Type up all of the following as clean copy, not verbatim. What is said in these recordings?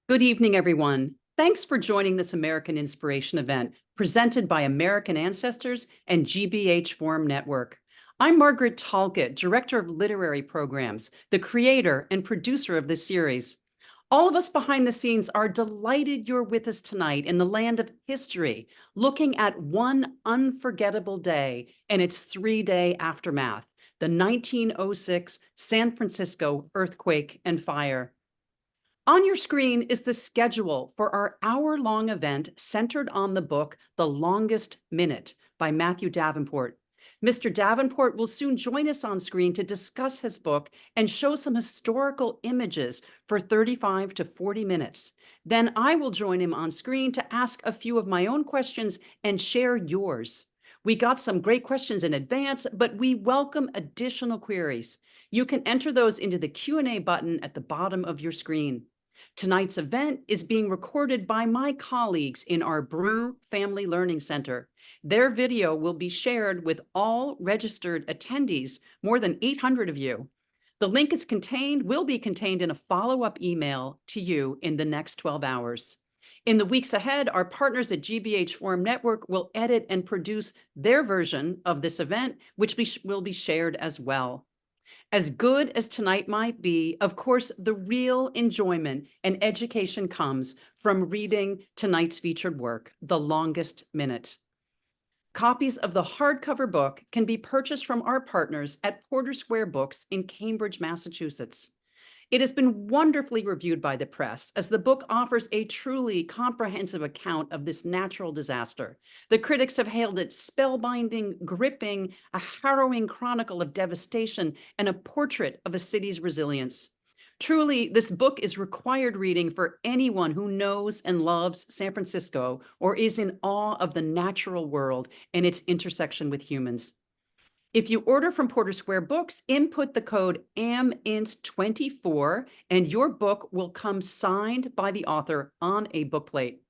Good evening, everyone. Thanks for joining this American Inspiration event presented by American Ancestors and GBH Forum Network. I'm Margaret Talcott, Director of Literary Programs, the creator and producer of this series. All of us behind the scenes are delighted you're with us tonight in the land of history, looking at one unforgettable day and its three-day aftermath, the 1906 San Francisco earthquake and fire. On your screen is the schedule for our hour-long event centered on the book, The Longest Minute by Matthew Davenport. Mr. Davenport will soon join us on screen to discuss his book and show some historical images for 35 to 40 minutes. Then I will join him on screen to ask a few of my own questions and share yours. We got some great questions in advance, but we welcome additional queries. You can enter those into the Q&A button at the bottom of your screen. Tonight's event is being recorded by my colleagues in our Brew Family Learning Center. Their video will be shared with all registered attendees, more than 800 of you. The link will be contained in a follow-up email to you in the next 12 hours. In the weeks ahead, our partners at GBH Forum Network will edit and produce their version of this event, which will be shared as well. As good as tonight might be, of course, the real enjoyment and education comes from reading tonight's featured work, The Longest Minute. Copies of the hardcover book can be purchased from our partners at Porter Square Books in Cambridge, Massachusetts. It has been wonderfully reviewed by the press, as the book offers a truly comprehensive account of this natural disaster. The critics have hailed it spellbinding, gripping, a harrowing chronicle of devastation, and a portrait of a city's resilience. Truly, this book is required reading for anyone who knows and loves San Francisco or is in awe of the natural world and its intersection with humans. If you order from Porter Square Books, input the code AMINT24 and your book will come signed by the author on a bookplate.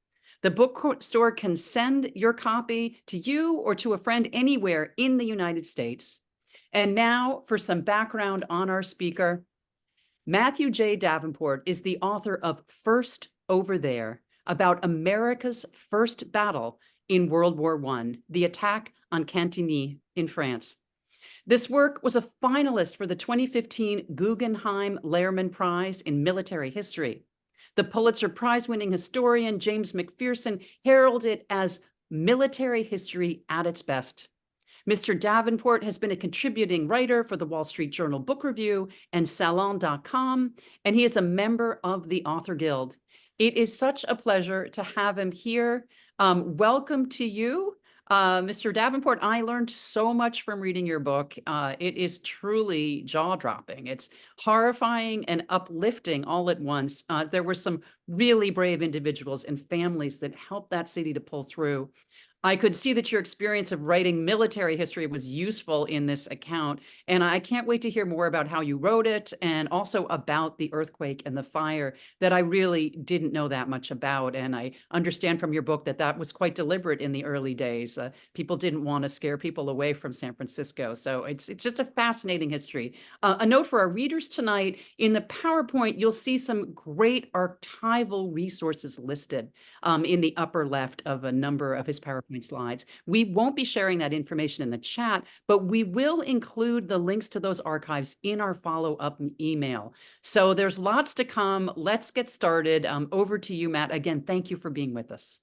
The bookstore can send your copy to you or to a friend anywhere in the United States. And now for some background on our speaker. Matthew J. Davenport is the author of First Over There, about America's first battle in World War I, the attack on Cantigny in France. This work was a finalist for the 2015 Guggenheim Lehrman Prize in Military History. The Pulitzer Prize-winning historian James McPherson heralded it as military history at its best. Mr. Davenport has been a contributing writer for the Wall Street Journal Book Review and Salon.com, and he is a member of the Author Guild. It is such a pleasure to have him here. Welcome to you. Mr. Davenport, I learned so much from reading your book. It is truly jaw-dropping. It's horrifying and uplifting all at once. There were some really brave individuals and families that helped that city to pull through. I could see that your experience of writing military history was useful in this account, and I can't wait to hear more about how you wrote it and also about the earthquake and the fire that I really didn't know that much about. And I understand from your book that that was quite deliberate in the early days. People didn't want to scare people away from San Francisco. So it's just a fascinating history. A note for our readers tonight, in the PowerPoint, you'll see some great archival resources listed in the upper left of a number of his PowerPoint slides. We won't be sharing that information in the chat, but we will include the links to those archives in our follow-up email. So there's lots to come. Let's get started. Over to you, Matt. Again, thank you for being with us.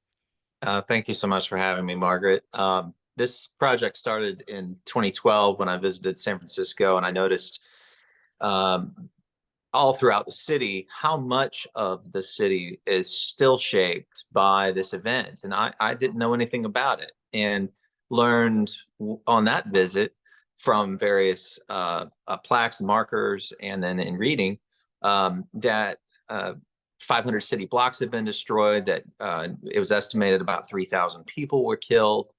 Thank you so much for having me, Margaret. This project started in 2012 when I visited San Francisco, and I noticed all throughout the city how much of the city is still shaped by this event. And I didn't know anything about it, and learned on that visit from various plaques and markers, and then in reading that 500 city blocks had been destroyed, that it was estimated about 3,000 people were killed,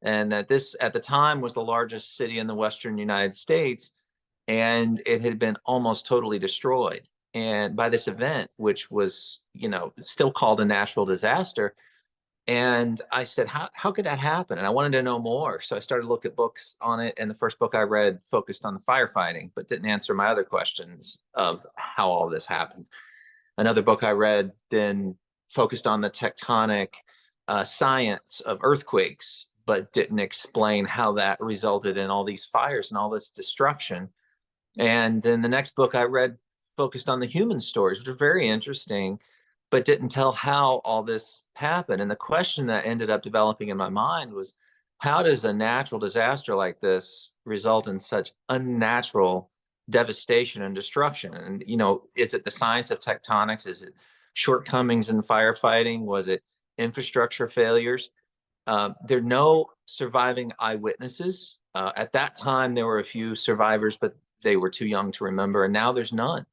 and that this at the time was the largest city in the Western United States, and it had been almost totally destroyed and by this event, which was, still called a natural disaster. And I said, how could that happen? And I wanted to know more. So I started to look at books on it. And the first book I read focused on the firefighting, but didn't answer my other questions of how all this happened. Another book I read then focused on the tectonic science of earthquakes, but didn't explain how that resulted in all these fires and all this destruction. And then the next book I read focused on the human stories, which are very interesting, but didn't tell how all this happened. And the question that ended up developing in my mind was, how does a natural disaster like this result in such unnatural devastation and destruction? And, is it the science of tectonics? Is it shortcomings in firefighting? Was it infrastructure failures? There are no surviving eyewitnesses. At that time, there were a few survivors, but they were too young to remember, and now there's none.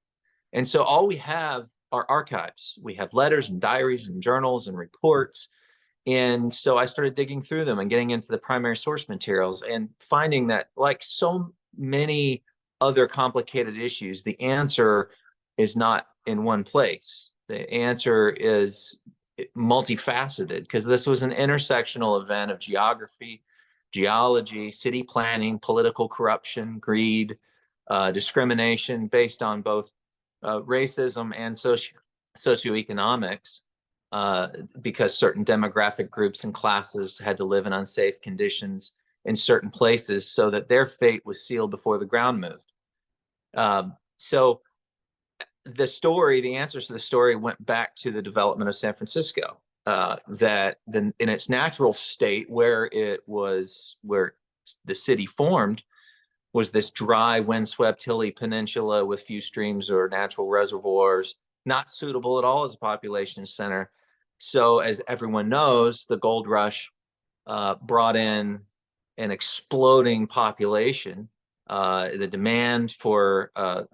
And so all we have are archives. We have letters and diaries and journals and reports. And so I started digging through them and getting into the primary source materials and finding that, like so many other complicated issues, the answer is not in one place. The answer is multifaceted, because this was an intersectional event of geography, geology, city planning, political corruption, greed, discrimination based on both racism and socioeconomics, because certain demographic groups and classes had to live in unsafe conditions in certain places so that their fate was sealed before the ground moved. So the answers to the story went back to the development of San Francisco, that then in its natural state, where the city formed, was this dry, windswept, hilly peninsula with few streams or natural reservoirs, not suitable at all as a population center. So, as everyone knows, the gold rush brought in an exploding population. The demand for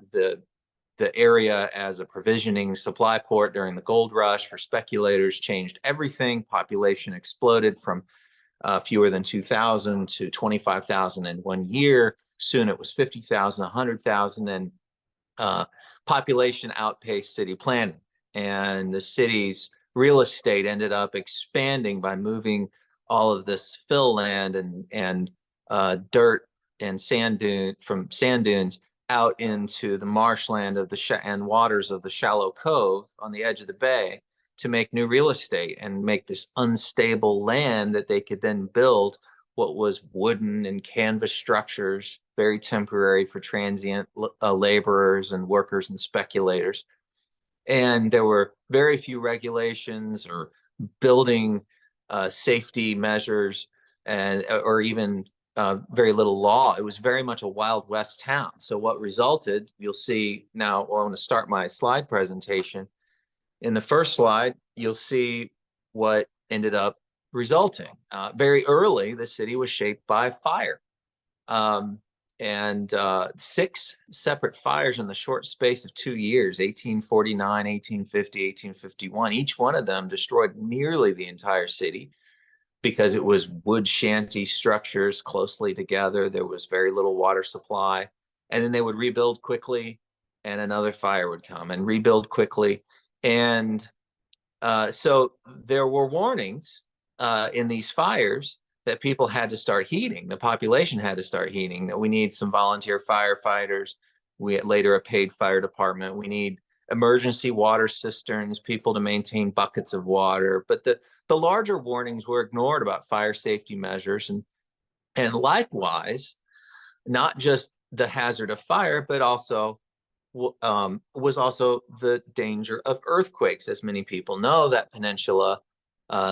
the area as a provisioning supply port during the gold rush for speculators changed everything. Population exploded from fewer than 2,000 to 25,000 in 1 year. Soon it was 50,000, 100,000, and population outpaced city planning. And the city's real estate ended up expanding by moving all of this fill land and dirt and sand dunes out into the marshland of and waters of the shallow cove on the edge of the bay to make new real estate and make this unstable land that they could then build what was wooden and canvas structures, very temporary for transient laborers and workers and speculators. And there were very few regulations or building safety measures, or even very little law. It was very much a Wild West town. So what resulted, you'll see now, I want to start my slide presentation. In the first slide, you'll see what ended up resulting. Very early, the city was shaped by fire. And 6 separate fires in the short space of 2 years, 1849, 1850, 1851. Each one of them destroyed nearly the entire city because it was wood shanty structures closely together. There was very little water supply. And then they would rebuild quickly, and another fire would come and rebuild quickly. And so there were warnings in these fires that people had to start heeding. The population had to start heeding that we need some volunteer firefighters. We later a paid fire department. We need emergency water cisterns, people to maintain buckets of water. But the larger warnings were ignored about fire safety measures, and likewise, not just the hazard of fire, but also was also the danger of earthquakes. As many people know, that peninsula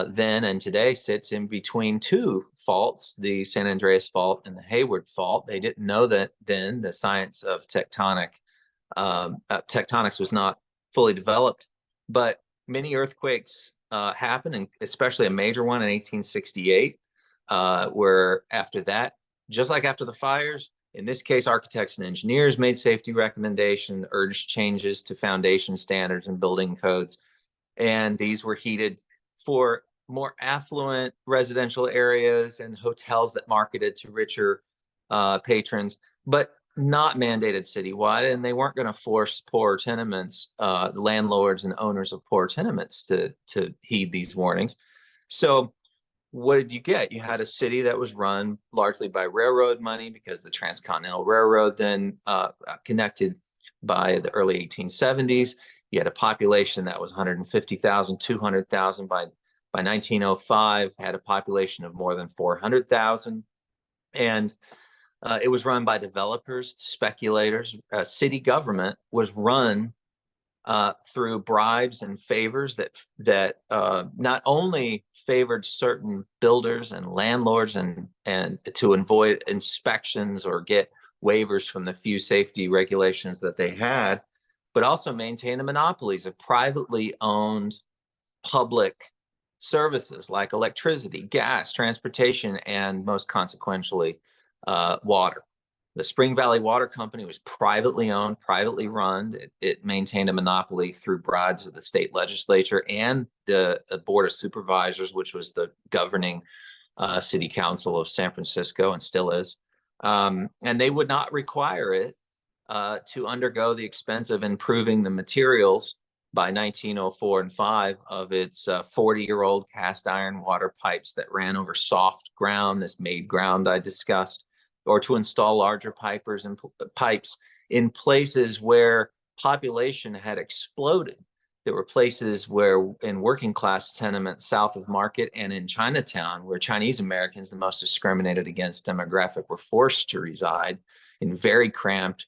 then and today sits in between 2 faults, the San Andreas Fault and the Hayward Fault. They didn't know that then. The science of tectonics was not fully developed, but many earthquakes happened, and especially a major one in 1868, where after that, just like after the fires, in this case, architects and engineers made safety recommendations, urged changes to foundation standards and building codes, and these were heeded for more affluent residential areas and hotels that marketed to richer patrons, but not mandated citywide. And they weren't going to force poor tenements, landlords and owners of poor tenements to heed these warnings. So what did you get? You had a city that was run largely by railroad money, because the Transcontinental Railroad then connected by the early 1870s. You had a population that was 150,000, 200,000 by 1905, had a population of more than 400,000. And it was run by developers, speculators. City government was run through bribes and favors that not only favored certain builders and landlords and to avoid inspections or get waivers from the few safety regulations that they had, but also maintain the monopolies of privately owned public services like electricity, gas, transportation, and most consequentially, water. The Spring Valley Water Company was privately owned, privately run. It maintained a monopoly through bribes of the state legislature and the Board of Supervisors, which was the governing city council of San Francisco and still is. And they would not require it to undergo the expense of improving the materials by 1904 and 5 of its 40-year-old cast iron water pipes that ran over soft ground, this made ground I discussed, or to install larger pipes in places where population had exploded. There were places where in working class tenements south of Market and in Chinatown, where Chinese Americans, the most discriminated against demographic, were forced to reside in very cramped,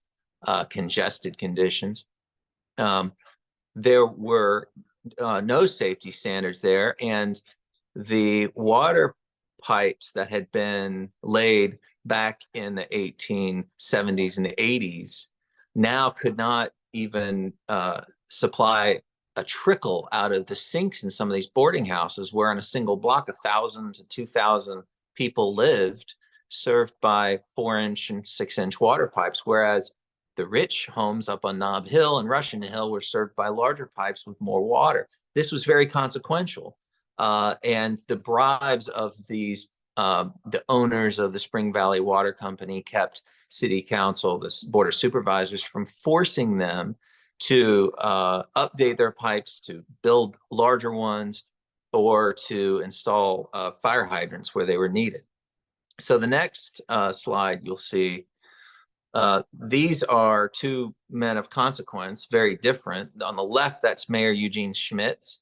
congested conditions. There were no safety standards there, and the water pipes that had been laid back in the 1870s and the 80s now could not even supply a trickle out of the sinks in some of these boarding houses where on a single block 1,000 to 2,000 people lived, served by 4-inch and 6-inch water pipes, whereas the rich homes up on Nob Hill and Russian Hill were served by larger pipes with more water. This was very consequential. And the bribes of these, the owners of the Spring Valley Water Company kept city council, the Board of Supervisors, from forcing them to update their pipes, to build larger ones, or to install fire hydrants where they were needed. So the next slide you'll see, these are two men of consequence, very different. On the left, that's Mayor Eugene Schmitz.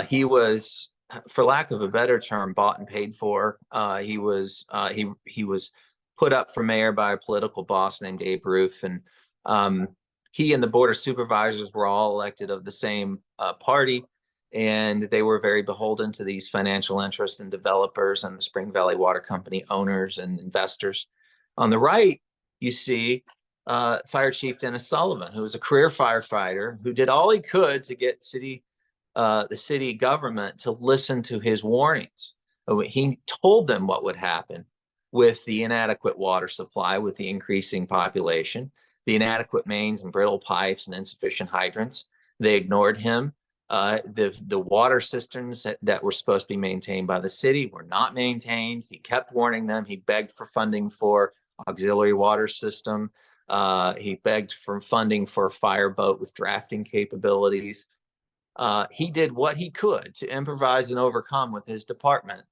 He was, for lack of a better term, bought and paid for. He was put up for mayor by a political boss named Abe Roof, and he and the Board of Supervisors were all elected of the same party, and they were very beholden to these financial interests and developers and the Spring Valley Water Company owners and investors. On the right, you see Fire Chief Dennis Sullivan, who was a career firefighter who did all he could to get the city government to listen to his warnings. He told them what would happen with the inadequate water supply, with the increasing population, the inadequate mains and brittle pipes and insufficient hydrants. They ignored him. The water cisterns that were supposed to be maintained by the city were not maintained. He kept warning them. He begged for funding for auxiliary water system. He begged for funding for a fireboat with drafting capabilities. He did what he could to improvise and overcome with his department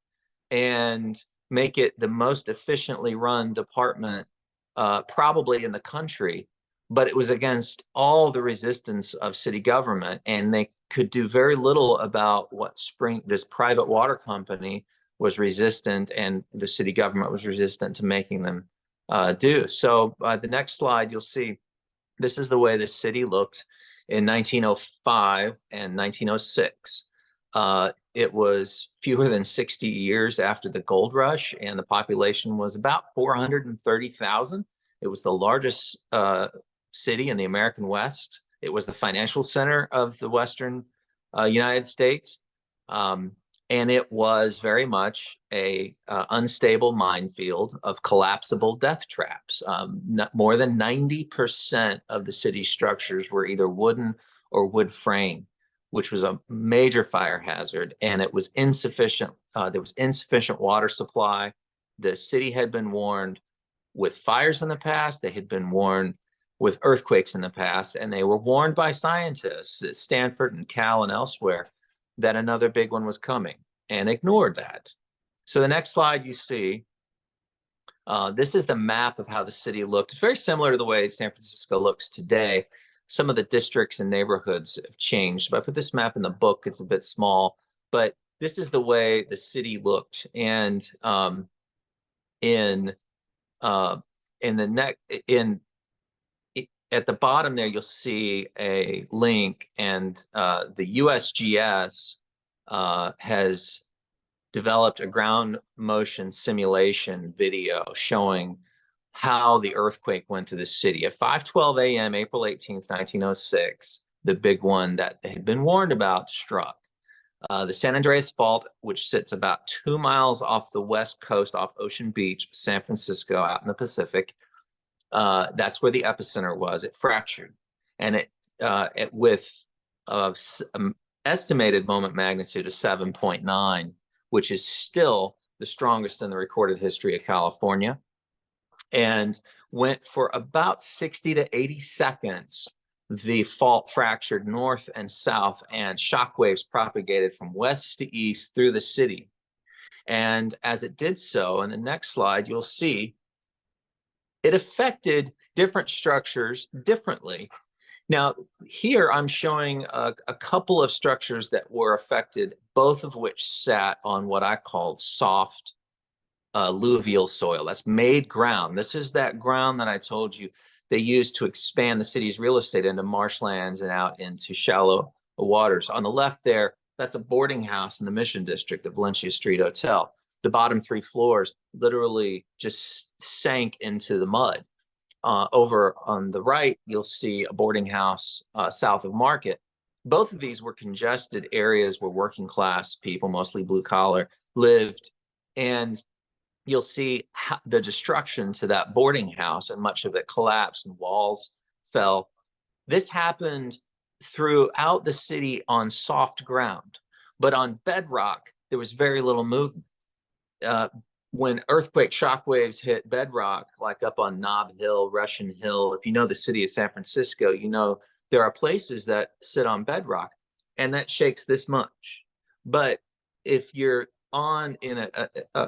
and make it the most efficiently run department probably in the country, but it was against all the resistance of city government, and they could do very little about what this private water company was resistant, and the city government was resistant to making them do. So the next slide, you'll see this is the way the city looked in 1905 and 1906. It was fewer than 60 years after the gold rush, and the population was about 430,000. It was the largest city in the American West. It was the financial center of the Western United States. And it was very much a unstable minefield of collapsible death traps. More than 90% of the city's structures were either wooden or wood frame, which was a major fire hazard, and it was insufficient. There was insufficient water supply. The city had been warned with fires in the past. They had been warned with earthquakes in the past, and they were warned by scientists at Stanford and Cal and elsewhere that another big one was coming, and ignored that. So the next slide you see, this is the map of how the city looked. It's very similar to the way San Francisco looks today. some of the districts and neighborhoods have changed. But I put this map in the book. It's a bit small, but this is the way the city looked. And in in the neck in at the bottom there, you'll see a link, and the USGS has developed a ground motion simulation video showing how the earthquake went through the city. At 5:12 a.m., April 18th, 1906, the big one that they had been warned about struck. The San Andreas Fault, which sits about 2 miles off the west coast, off Ocean Beach, San Francisco, out in the Pacific. That's where the epicenter was. It fractured, and with estimated moment magnitude of 7.9, which is still the strongest in the recorded history of California, and went for about 60 to 80 seconds. The fault fractured north and south, and shockwaves propagated from west to east through the city. And as it did so, in the next slide, you'll see it affected different structures differently. Now, here I'm showing a couple of structures that were affected, both of which sat on what I called soft alluvial soil. That's made ground. This is that ground that I told you they used to expand the city's real estate into marshlands and out into shallow waters. On the left there, that's a boarding house in the Mission District, the Valencia Street Hotel. The bottom 3 floors literally just sank into the mud. Over on the right, you'll see a boarding house south of Market. Both of these were congested areas where working class people, mostly blue collar, lived. And you'll see the destruction to that boarding house, and much of it collapsed and walls fell. This happened throughout the city on soft ground, but on bedrock, there was very little movement. When earthquake shockwaves hit bedrock, like up on Nob Hill, Russian Hill, if you know the city of San Francisco, you know there are places that sit on bedrock, and that shakes this much. But if you're on in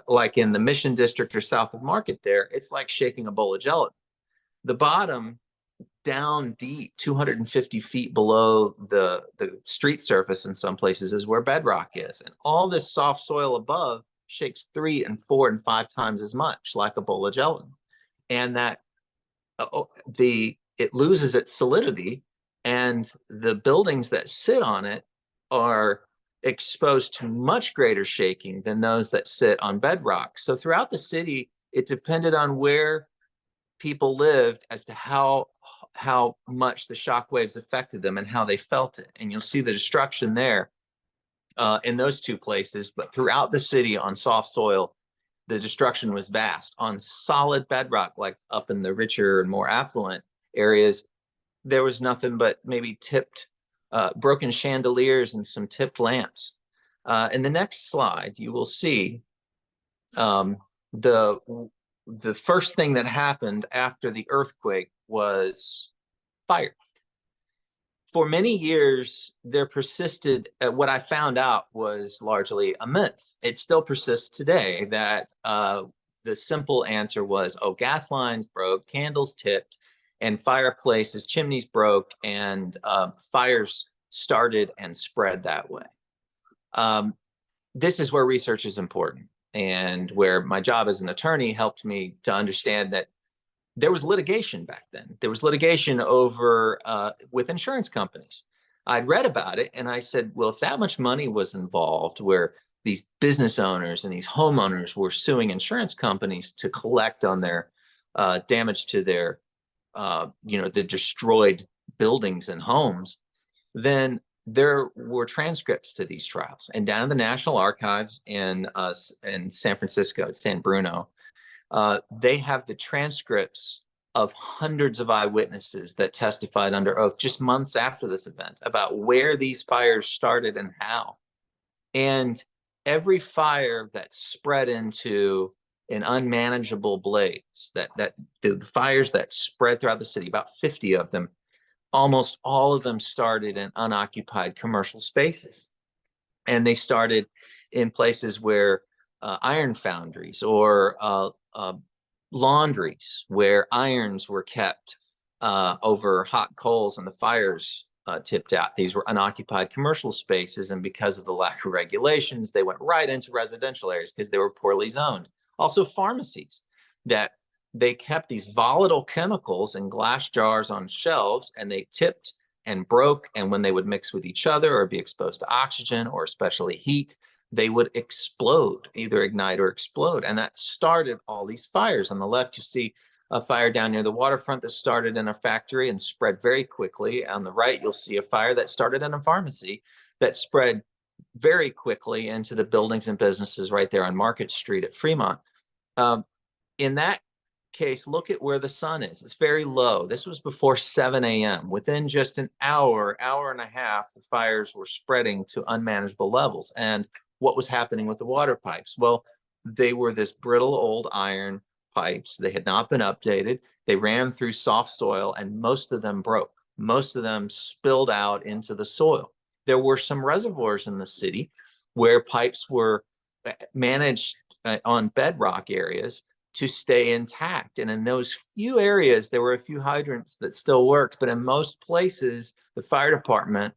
like in the Mission District or south of Market there, it's like shaking a bowl of gelatin. The bottom, down deep, 250 feet below the street surface in some places, is where bedrock is. And all this soft soil above shakes 3 and 4 and 5 times as much, like a bowl of gelatin. And that it loses its solidity, and the buildings that sit on it are exposed to much greater shaking than those that sit on bedrock. So throughout the city, it depended on where people lived as to how much the shock waves affected them and how they felt it. And you'll see the destruction there in those 2 places. But throughout the city on soft soil, the destruction was vast. On solid bedrock, like up in the richer and more affluent areas, there was nothing but maybe tipped broken chandeliers and some tipped lamps. In the next slide, you will see the first thing that happened after the earthquake was fire. For many years, there persisted, what I found out was largely a myth. It still persists today, that the simple answer was, oh, gas lines broke, candles tipped, and fireplaces, chimneys broke, and fires started and spread that way. This is where research is important, and where my job as an attorney helped me to understand that there was litigation back then. There was litigation over with insurance companies. I'd read about it, and I said, well, if that much money was involved, where these business owners and these homeowners were suing insurance companies to collect on their damage to their the destroyed buildings and homes, then there were transcripts to these trials. And down in the National Archives in San Francisco, at San Bruno, they have the transcripts of hundreds of eyewitnesses that testified under oath just months after this event about where these fires started and how. And every fire that spread into an unmanageable blaze, that the fires that spread throughout the city, about 50 of them, almost all of them started in unoccupied commercial spaces. And they started in places where iron foundries or laundries, where irons were kept over hot coals, and the fires tipped out. These were unoccupied commercial spaces, and because of the lack of regulations, they went right into residential areas because they were poorly zoned. Also, pharmacies that they kept these volatile chemicals in glass jars on shelves, and they tipped and broke. And when they would mix with each other or be exposed to oxygen or especially heat, they would explode, either ignite or explode. And that started all these fires. On the left, you see a fire down near the waterfront that started in a factory and spread very quickly. On the right, you'll see a fire that started in a pharmacy that spread very quickly into the buildings and businesses right there on Market Street at Fremont. In that case, look at where the sun is. It's very low. This was before 7 a.m. Within just an hour, hour and a half, the fires were spreading to unmanageable levels. And what was happening with the water pipes? Well, they were this brittle old iron pipes. They had not been updated. They ran through soft soil, and most of them broke. Most of them spilled out into the soil. There were some reservoirs in the city where pipes were managed on bedrock areas to stay intact. And in those few areas, there were a few hydrants that still worked. But in most places, the fire department,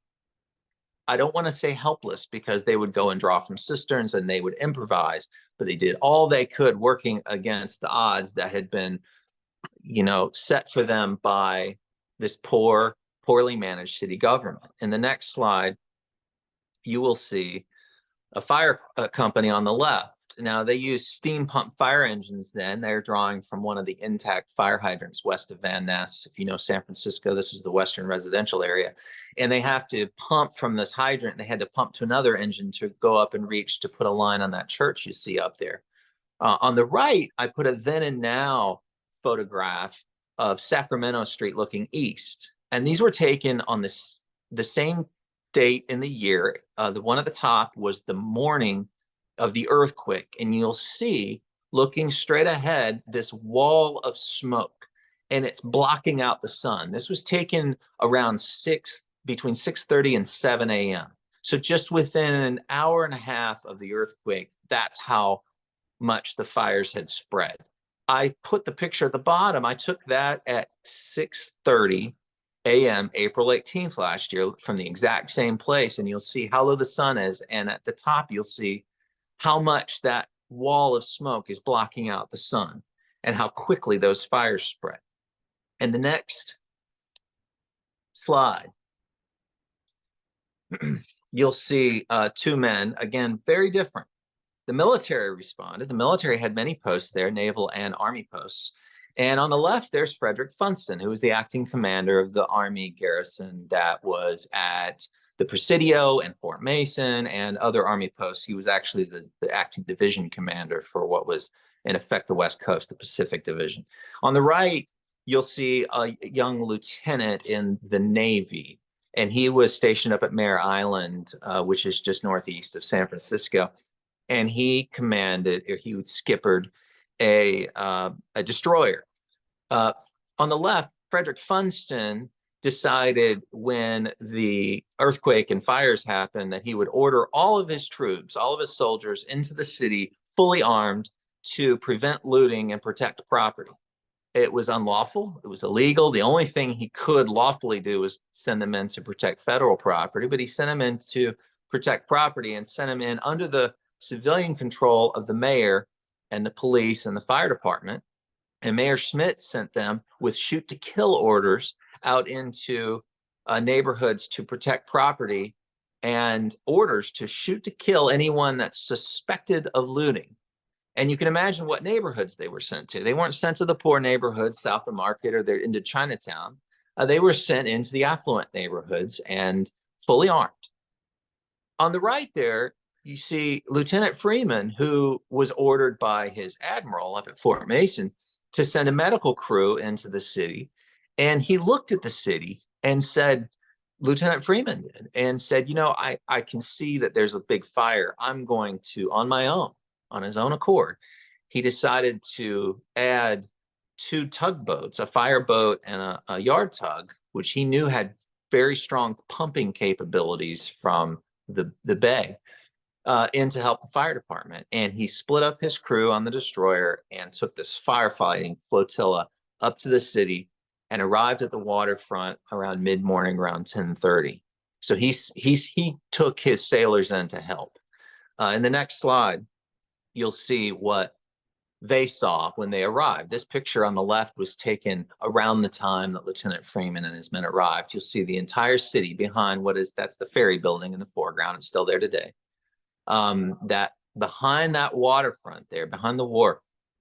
I don't want to say helpless, because they would go and draw from cisterns and they would improvise, but they did all they could working against the odds that had been, set for them by this poorly managed city government. In the next slide, you will see a fire company on the left. Now, they use steam pump fire engines then. They're drawing from one of the intact fire hydrants west of Van Ness. If you know San Francisco, this is the Western residential area. And they have to pump from this hydrant. They had to pump to another engine to go up and reach to put a line on that church you see up there. On the right, I put a then and now photograph of Sacramento Street looking east. And these were taken on the same date in the year. The one at the top was the morning of the earthquake, and you'll see, looking straight ahead, this wall of smoke, and it's blocking out the sun. This was taken around between 6:30 and 7 a.m. So just within an hour and a half of the earthquake, that's how much the fires had spread. I put the picture at the bottom. I took that at 6:30 a.m. April 18th last year from the exact same place, and you'll see how low the sun is. And at the top, you'll see how much that wall of smoke is blocking out the sun and how quickly those fires spread. And the next slide, you'll see two men, again, very different. The military responded. The military had many posts there, naval and army posts. And on the left, there's Frederick Funston, who was the acting commander of the army garrison that was at the Presidio and Fort Mason and other army posts. He was actually the acting division commander for what was, in effect, the West Coast, the Pacific Division. On the right, you'll see a young lieutenant in the Navy, and he was stationed up at Mare Island, which is just northeast of San Francisco. And he commanded, or he skippered a destroyer. On the left, Frederick Funston decided when the earthquake and fires happened that he would order all of his troops, all of his soldiers into the city fully armed to prevent looting and protect property. It was unlawful. It was illegal. The only thing he could lawfully do was send them in to protect federal property, but he sent them in to protect property and sent them in under the civilian control of the mayor and the police and the fire department. And Mayor Schmidt sent them with shoot to kill orders out into neighborhoods to protect property and orders to shoot to kill anyone that's suspected of looting. And you can imagine what neighborhoods they were sent to. They weren't sent to the poor neighborhoods south of Market or they're into Chinatown. They were sent into the affluent neighborhoods and fully armed. On the right there, you see Lieutenant Freeman, who was ordered by his admiral up at Fort Mason to send a medical crew into the city. And he looked at the city and said, Lieutenant Freeman did, and said, I can see that there's a big fire. I'm going to, on my own, on his own accord, he decided to add two tugboats, a fireboat and a yard tug, which he knew had very strong pumping capabilities from the bay, in to help the fire department. And he split up his crew on the destroyer and took this firefighting flotilla up to the city and arrived at the waterfront around mid-morning, around 10:30. So he took his sailors in to help. In the next slide, you'll see what they saw when they arrived. This picture on the left was taken around the time that Lieutenant Freeman and his men arrived. You'll see the entire city behind that's the ferry building in the foreground. It's still there today. That behind that waterfront there, behind the wharf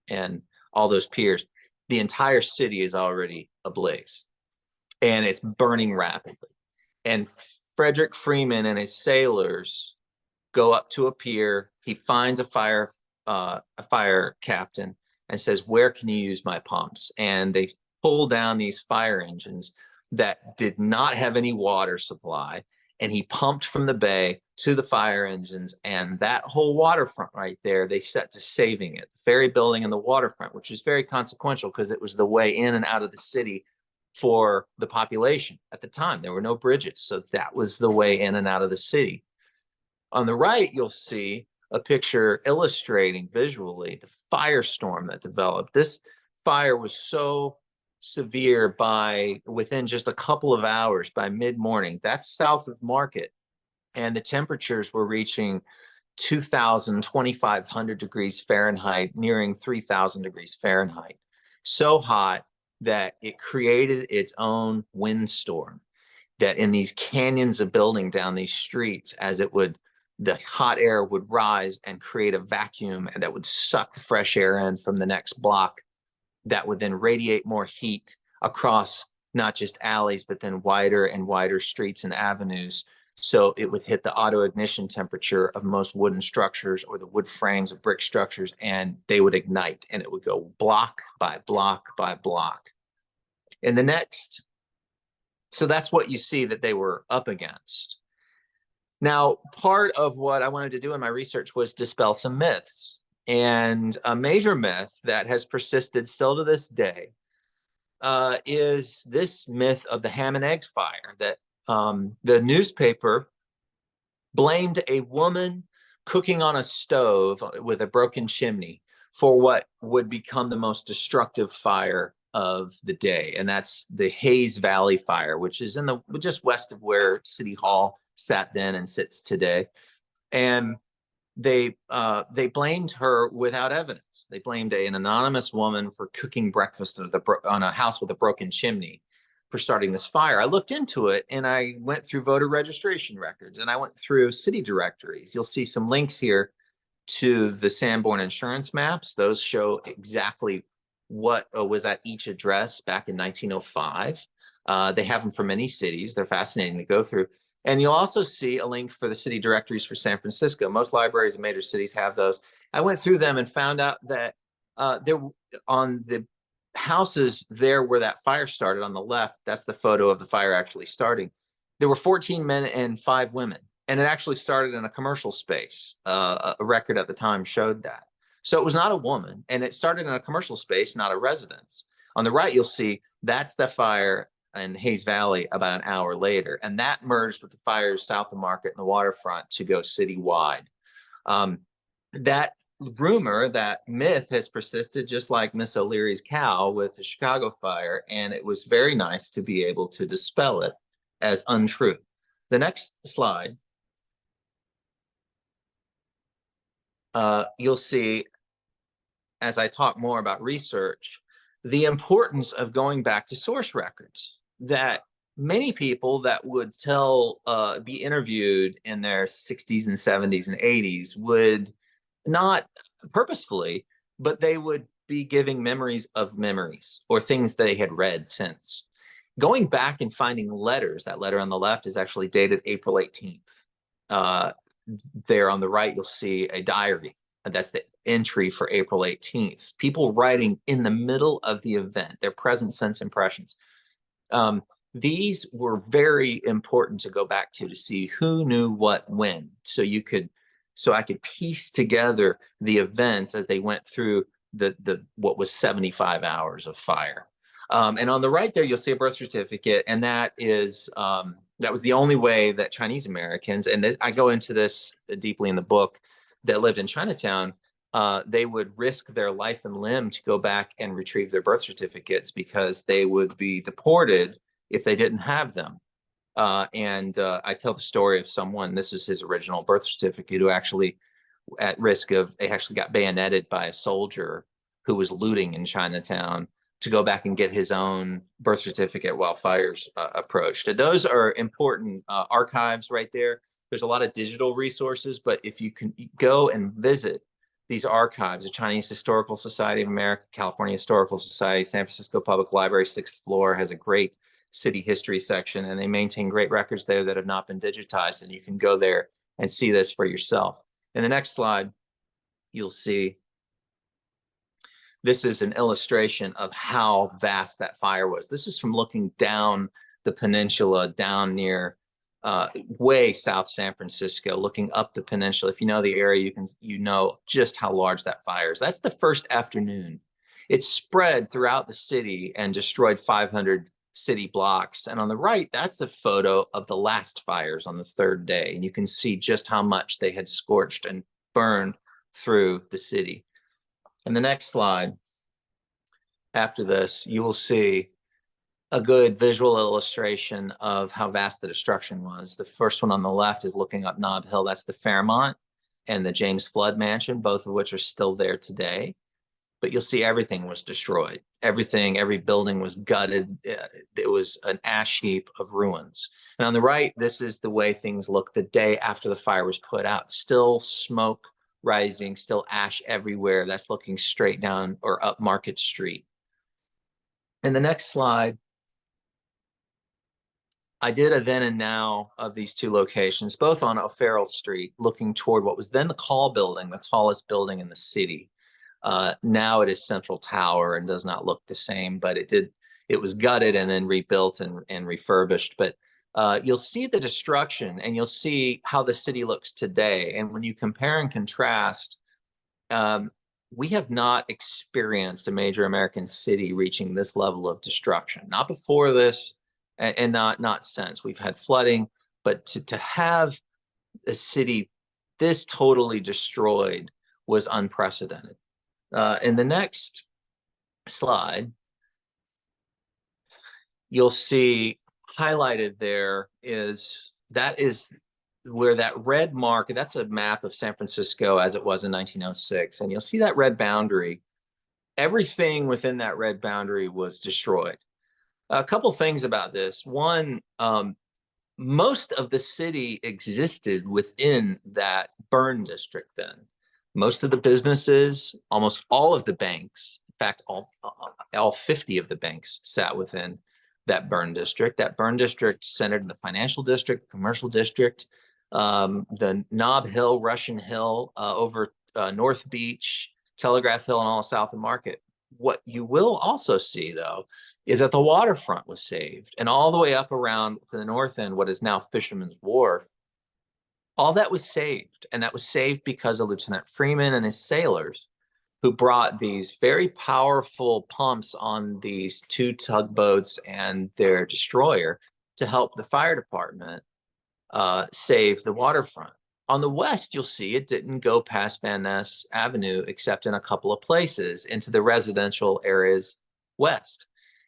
and all those piers, the entire city is already ablaze and it's burning rapidly. And Frederick Freeman and his sailors go up to a pier. He finds a fire captain and says, "Where can you use my pumps?" And they pull down these fire engines that did not have any water supply. And he pumped from the bay to the fire engines, and that whole waterfront right there, they set to saving it. The ferry building and the waterfront, which is very consequential because it was the way in and out of the city for the population at the time. There were no bridges, so that was the way in and out of the city. On the right, you'll see a picture illustrating visually the firestorm that developed. This fire was so severe within just a couple of hours, by mid-morning. That's south of Market, and the temperatures were reaching 2,000, 2,500 degrees Fahrenheit, nearing 3,000 degrees Fahrenheit. So hot that it created its own windstorm, that in these canyons of building down these streets, the hot air would rise and create a vacuum, and that would suck the fresh air in from the next block, that would then radiate more heat across not just alleys, but then wider and wider streets and avenues. So it would hit the auto ignition temperature of most wooden structures or the wood frames of brick structures, and they would ignite, and it would go block by block by block. So that's what you see that they were up against. Now, part of what I wanted to do in my research was dispel some myths. And a major myth that has persisted still to this day is this myth of the ham and egg fire, that the newspaper blamed a woman cooking on a stove with a broken chimney for what would become the most destructive fire of the day. And that's the Hayes Valley fire, which is just west of where City Hall sat then and sits today. And they blamed her without evidence. They blamed an anonymous woman for cooking breakfast on a house with a broken chimney for starting this fire. I looked into it, and I went through voter registration records, and I went through city directories. You'll see some links here to the Sanborn insurance maps. Those show exactly what was at each address back in 1905. They have them for many cities. They're fascinating to go through. And you'll also see a link for the city directories for San Francisco. Most libraries in major cities have those. I went through them and found out that there, on the houses there where that fire started on the left, that's the photo of the fire actually starting, there were 14 men and 5 women. And it actually started in a commercial space. A record at the time showed that. So it was not a woman, and it started in a commercial space, not a residence. On the right, you'll see that's the fire in Hayes Valley about an hour later, and that merged with the fires south of Market and the waterfront to go citywide. That rumor, that myth, has persisted, just like Miss O'Leary's cow with the Chicago fire, and it was very nice to be able to dispel it as untrue. The next slide, you'll see, as I talk more about research, the importance of going back to source records, that many people that would be interviewed in their 60s and 70s and 80s would not purposefully, but they would be giving memories of memories or things they had read since. Going back and finding letters, that letter on the left is actually dated April 18th. There on the right, you'll see a diary. That's the entry for April 18th. People writing in the middle of the event, their present sense impressions. These were very important to go back to see who knew what when. So I could piece together the events as they went through what was 75 hours of fire. And on the right there, you'll see a birth certificate, and that was the only way that Chinese Americans, and I go into this deeply in the book, that lived in Chinatown, they would risk their life and limb to go back and retrieve their birth certificates because they would be deported if they didn't have them. I tell the story of someone, this is his original birth certificate, who actually, at risk of, they actually got bayoneted by a soldier who was looting in Chinatown to go back and get his own birth certificate while fires approached. Those are important archives right there. There's a lot of digital resources, but if you can go and visit these archives, the Chinese Historical Society of America, California Historical Society, San Francisco Public Library, 6th floor, has a great city history section, and they maintain great records there that have not been digitized, and you can go there and see this for yourself. In the next slide, you'll see this is an illustration of how vast that fire was. This is from looking down the peninsula, down near way south San Francisco, looking up the peninsula. If you know the area, you know just how large that fire is. That's the first afternoon. It spread throughout the city and destroyed 500 city blocks. And on the right, that's a photo of the last fires on the third day. And you can see just how much they had scorched and burned through the city. And the next slide, after this, you will see a good visual illustration of how vast the destruction was. The first one on the left is looking up Nob Hill. That's the Fairmont and the James Flood Mansion, both of which are still there today. But you'll see everything was destroyed. Everything, every building was gutted. It was an ash heap of ruins. And on the right, this is the way things looked the day after the fire was put out. Still smoke rising, still ash everywhere. That's looking straight down or up Market Street. In the next slide, I did a then and now of these two locations, both on O'Farrell Street, looking toward what was then the Call Building, the tallest building in the city. Now it is Central Tower and does not look the same, but it was gutted and then rebuilt and refurbished. But you'll see the destruction, and you'll see how the city looks today. And when you compare and contrast, we have not experienced a major American city reaching this level of destruction. Not before this, and not since. We've had flooding, but to have a city this totally destroyed was unprecedented. In the next slide, you'll see highlighted there is where that red mark, that's a map of San Francisco as it was in 1906. And you'll see that red boundary. Everything within that red boundary was destroyed. A couple things about this. One, most of the city existed within that burn district then. Most of the businesses, almost all of the banks, in fact, all 50 of the banks sat within that burn district. That burn district centered in the financial district, the commercial district, the Nob Hill, Russian Hill, over North Beach, Telegraph Hill, and all south of Market. What you will also see, though, is that the waterfront was saved, and all the way up around to the north end, what is now Fisherman's Wharf, all that was saved. And that was saved because of Lieutenant Freeman and his sailors, who brought these very powerful pumps on these two tugboats and their destroyer to help the fire department save the waterfront. On the west, you'll see it didn't go past Van Ness Avenue except in a couple of places into the residential areas west.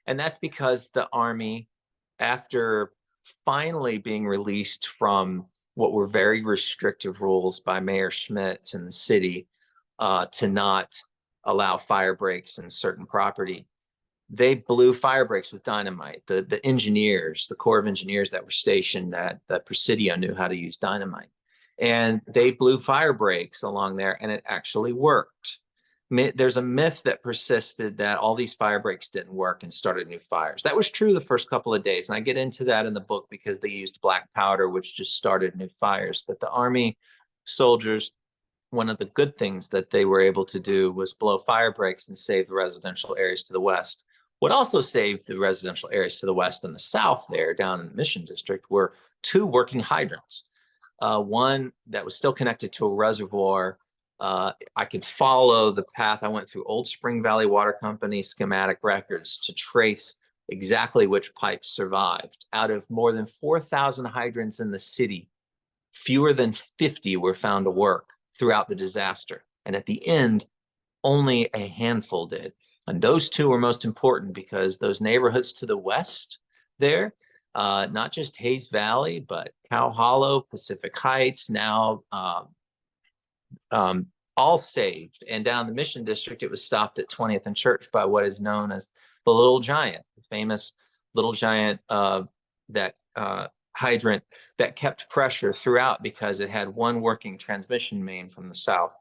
And that's because the Army, after finally being released from what were very restrictive rules by Mayor Schmitz and the city to not allow fire breaks in certain property, they blew fire breaks with dynamite. The engineers, the Corps of Engineers that were stationed at Presidio knew how to use dynamite. And they blew fire breaks along there, and it actually worked. There's a myth that persisted that all these fire breaks didn't work and started new fires. That was true the first couple of days, and I get into that in the book because they used black powder, which just started new fires. But the Army soldiers, one of the good things that they were able to do was blow fire breaks and save the residential areas to the west. What also saved the residential areas to the west and the south there, down in the Mission District, were two working hydrants. One that was still connected to a reservoir. I could follow the path. I went through Old Spring Valley Water Company schematic records to trace exactly which pipes survived. Out of more than 4,000 hydrants in the city, fewer than 50 were found to work throughout the disaster. And at the end, only a handful did. And those two were most important because those neighborhoods to the west there, not just Hayes Valley, but Cow Hollow, Pacific Heights, now all saved. And down the Mission District, it was stopped at 20th and Church by what is known as the Little Giant, the famous Little Giant that hydrant that kept pressure throughout because it had one working transmission main from the south.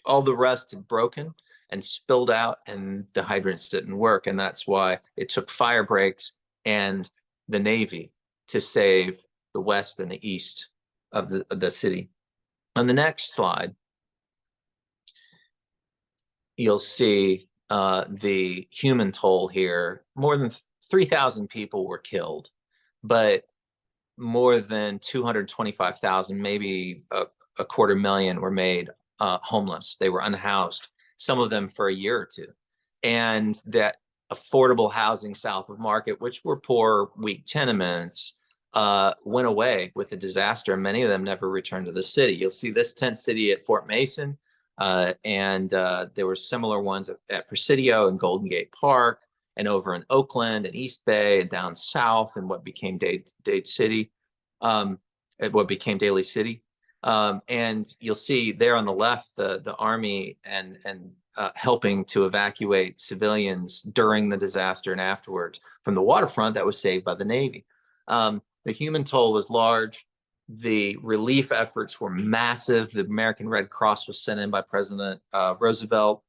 All the rest had broken and spilled out, and the hydrants didn't work. And that's why it took fire breaks and the Navy to save the west and the east of the city. On the next slide, you'll see the human toll here. More than 3,000 people were killed, but more than 225,000, maybe a 250,000 were made homeless. They were unhoused, some of them for a year or two. And that affordable housing south of Market, which were poor, weak tenements, went away with the disaster. Many of them never returned to the city. You'll see this tent city at Fort Mason, and there were similar ones at Presidio and Golden Gate Park, and over in Oakland and East Bay and down south in what became Dade City, what became Daly City. And you'll see there on the left the Army and helping to evacuate civilians during the disaster and afterwards from the waterfront that was saved by the Navy. The human toll was large. The relief efforts were massive. The American Red Cross was sent in by President Roosevelt,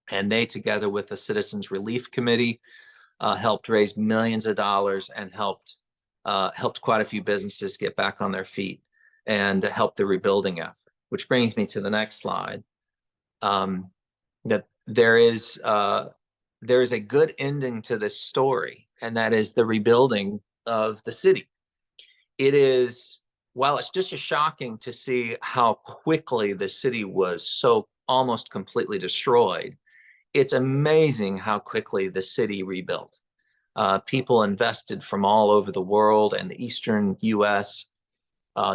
and they, together with the Citizens Relief Committee, helped raise millions of dollars and helped quite a few businesses get back on their feet and help the rebuilding effort. Which brings me to the next slide. That there is a good ending to this story, and that is the rebuilding of the city. It is, while it's just as shocking to see how quickly the city was so almost completely destroyed, it's amazing how quickly the city rebuilt. People invested from all over the world and the Eastern U.S.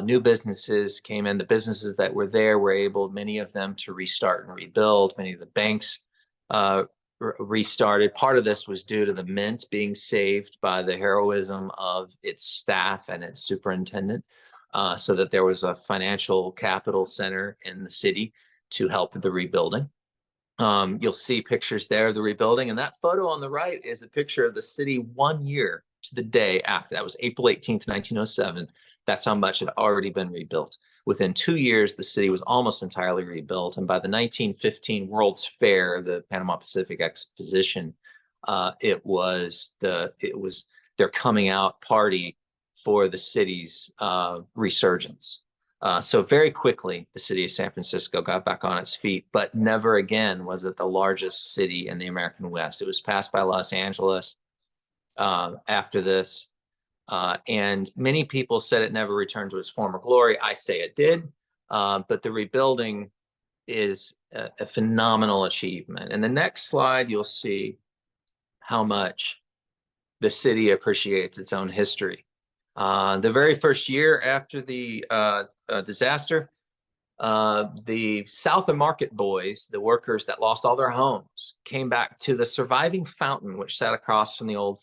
New businesses came in. The businesses that were there were able, many of them, to restart and rebuild. Many of the banks restarted. Part of this was due to the Mint being saved by the heroism of its staff and its superintendent, so that there was a financial capital center in the city to help the rebuilding. You'll see pictures there of the rebuilding, and that photo on the right is a picture of the city 1 year to the day after. That was April 18th, 1907. That's how much had already been rebuilt. Within 2 years, the city was almost entirely rebuilt. And by the 1915 World's Fair, the Panama Pacific Exposition, it was their coming out party for the city's resurgence. So very quickly, the city of San Francisco got back on its feet, but never again was it the largest city in the American West. It was passed by Los Angeles after this. And many people said it never returned to its former glory. I say it did, but the rebuilding is a phenomenal achievement. And the next slide, you'll see how much the city appreciates its own history. The very first year after the disaster, the South of Market boys, the workers that lost all their homes, came back to the surviving fountain, which sat across from the old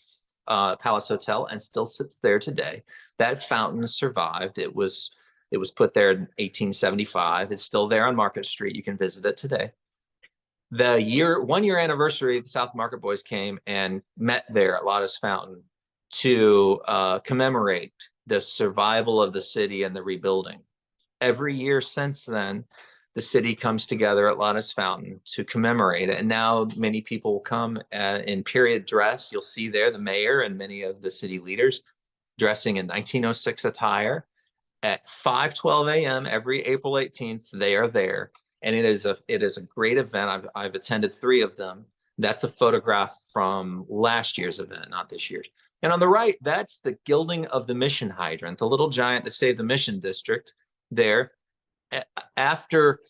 Palace Hotel and still sits there today. That fountain survived. It was put there in 1875. It's still there on Market Street. You can visit it today. The 1 year anniversary, the South Market Boys came and met there at Lotta's Fountain to commemorate the survival of the city and the rebuilding. Every year since then, the city comes together at Lotta's Fountain to commemorate it. And now many people will come in period dress. You'll see there the mayor and many of the city leaders dressing in 1906 attire. At 5:12 a.m. every April 18th, they are there. And it is a great event. I've attended 3 of them. That's a photograph from last year's event, not this year's. And on the right, that's the gilding of the Mission hydrant, the little giant that saved the Mission District there. After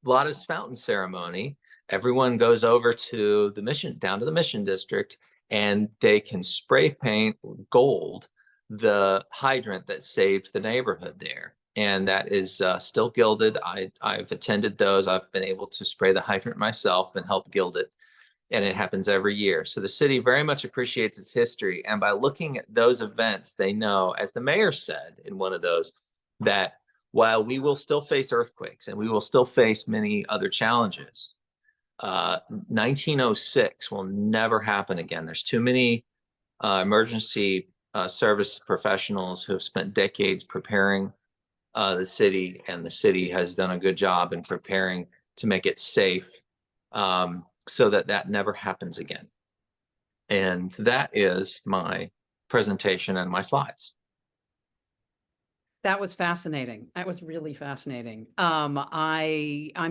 Lotta's fountain ceremony, everyone goes over to the Mission, down to the Mission District, and they can spray paint gold the hydrant that saved the neighborhood there. and that is still gilded. I've attended those. I've been able to spray the hydrant myself and help gild it, and it happens every year. So the city very much appreciates its history, and by looking at those events, they know, as the mayor said in one of those, that while we will still face earthquakes and we will still face many other challenges, 1906 will never happen again. There's too many emergency service professionals who have spent decades preparing the city, and the city has done a good job in preparing to make it safe, so that that never happens again. And that is my presentation and my slides. That was fascinating. That was really fascinating. I'm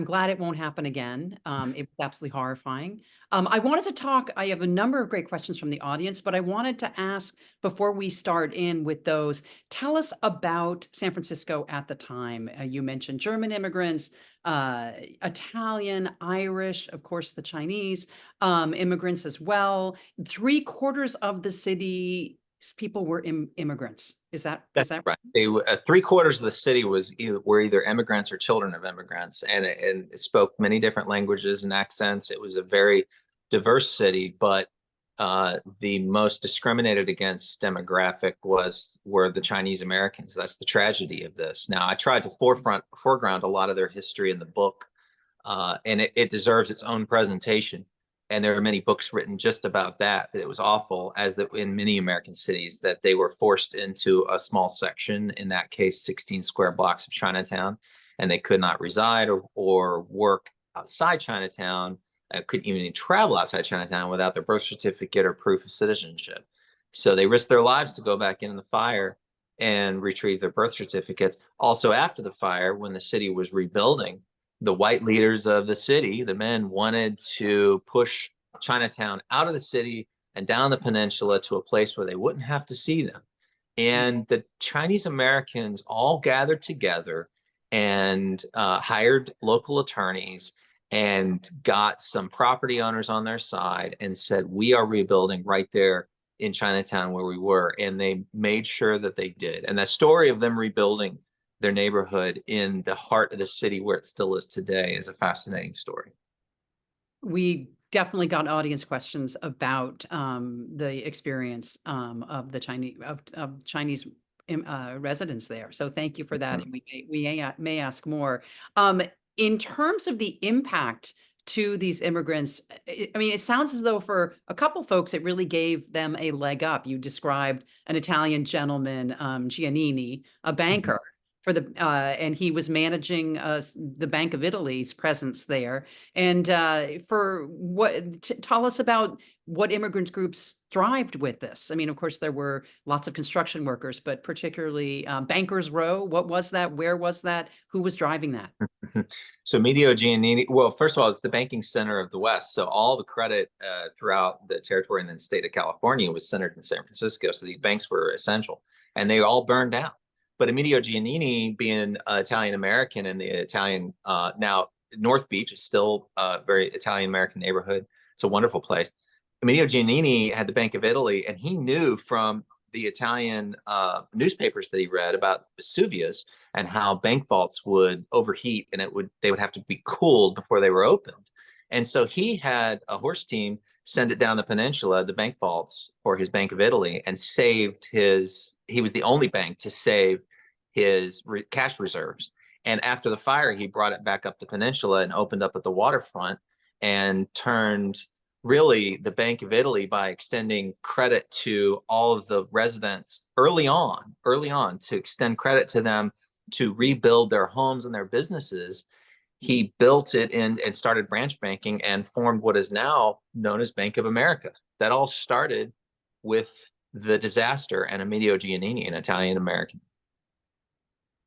glad it won't happen again. It was absolutely horrifying. I wanted to talk. I have a number of great questions from the audience, but I wanted to ask before we start in with those. Tell us about San Francisco at the time. You mentioned German immigrants, Italian, Irish, of course, the Chinese immigrants as well. 3/4 of the city people were immigrants. Is that Right? They 3/4 of the city were either immigrants or children of immigrants, and it spoke many different languages and accents. It was a very diverse city, but the most discriminated against demographic were the Chinese Americans. That's the tragedy of this. Now, I tried to foreground a lot of their history in the book, and it deserves its own presentation. And there are many books written just about that it was awful, as that in many American cities, that they were forced into a small section, in that case 16 square blocks of Chinatown, and they could not reside or work outside Chinatown, couldn't even travel outside Chinatown without their birth certificate or proof of citizenship. So they risked their lives to go back in the fire and retrieve their birth certificates. Also, after the fire, when the city was rebuilding, the white leaders of the city, the men, wanted to push Chinatown out of the city and down the peninsula to a place where they wouldn't have to see them. And the Chinese Americans all gathered together and hired local attorneys and got some property owners on their side and said, we are rebuilding right there in Chinatown where we were. And they made sure that they did. And the story of them rebuilding their neighborhood in the heart of the city where it still is today is a fascinating story. We definitely got audience questions about the experience of the Chinese residents there. So thank you for that, and we may ask more. In terms of the impact to these immigrants, I mean, it sounds as though for a couple folks, it really gave them a leg up. You described an Italian gentleman, Giannini, a banker for the and he was managing the Bank of Italy's presence there. And for what, tell us about what immigrant groups thrived with this. I mean, of course, there were lots of construction workers, but particularly Bankers Row. What was that? Where was that? Who was driving that? So Medio Giannini, well, first of all, it's the banking center of the West. So all the credit throughout the territory and then state of California was centered in San Francisco. So these banks were essential, and they all burned down. But Emilio Giannini, being Italian American in the Italian, now North Beach is still a very Italian American neighborhood. It's a wonderful place. Emilio Giannini had the Bank of Italy, and he knew from the Italian newspapers that he read about Vesuvius and how bank vaults would overheat and they would have to be cooled before they were opened. And so he had a horse team send it down the peninsula, the bank vaults for his Bank of Italy, and he was the only bank to save his cash reserves. And after the fire, he brought it back up the peninsula and opened up at the waterfront and turned really the Bank of Italy by extending credit to all of the residents early on to extend credit to them to rebuild their homes and their businesses. He built it in and started branch banking and formed what is now known as Bank of America. That all started with the disaster and Emilio Giannini, an Italian American.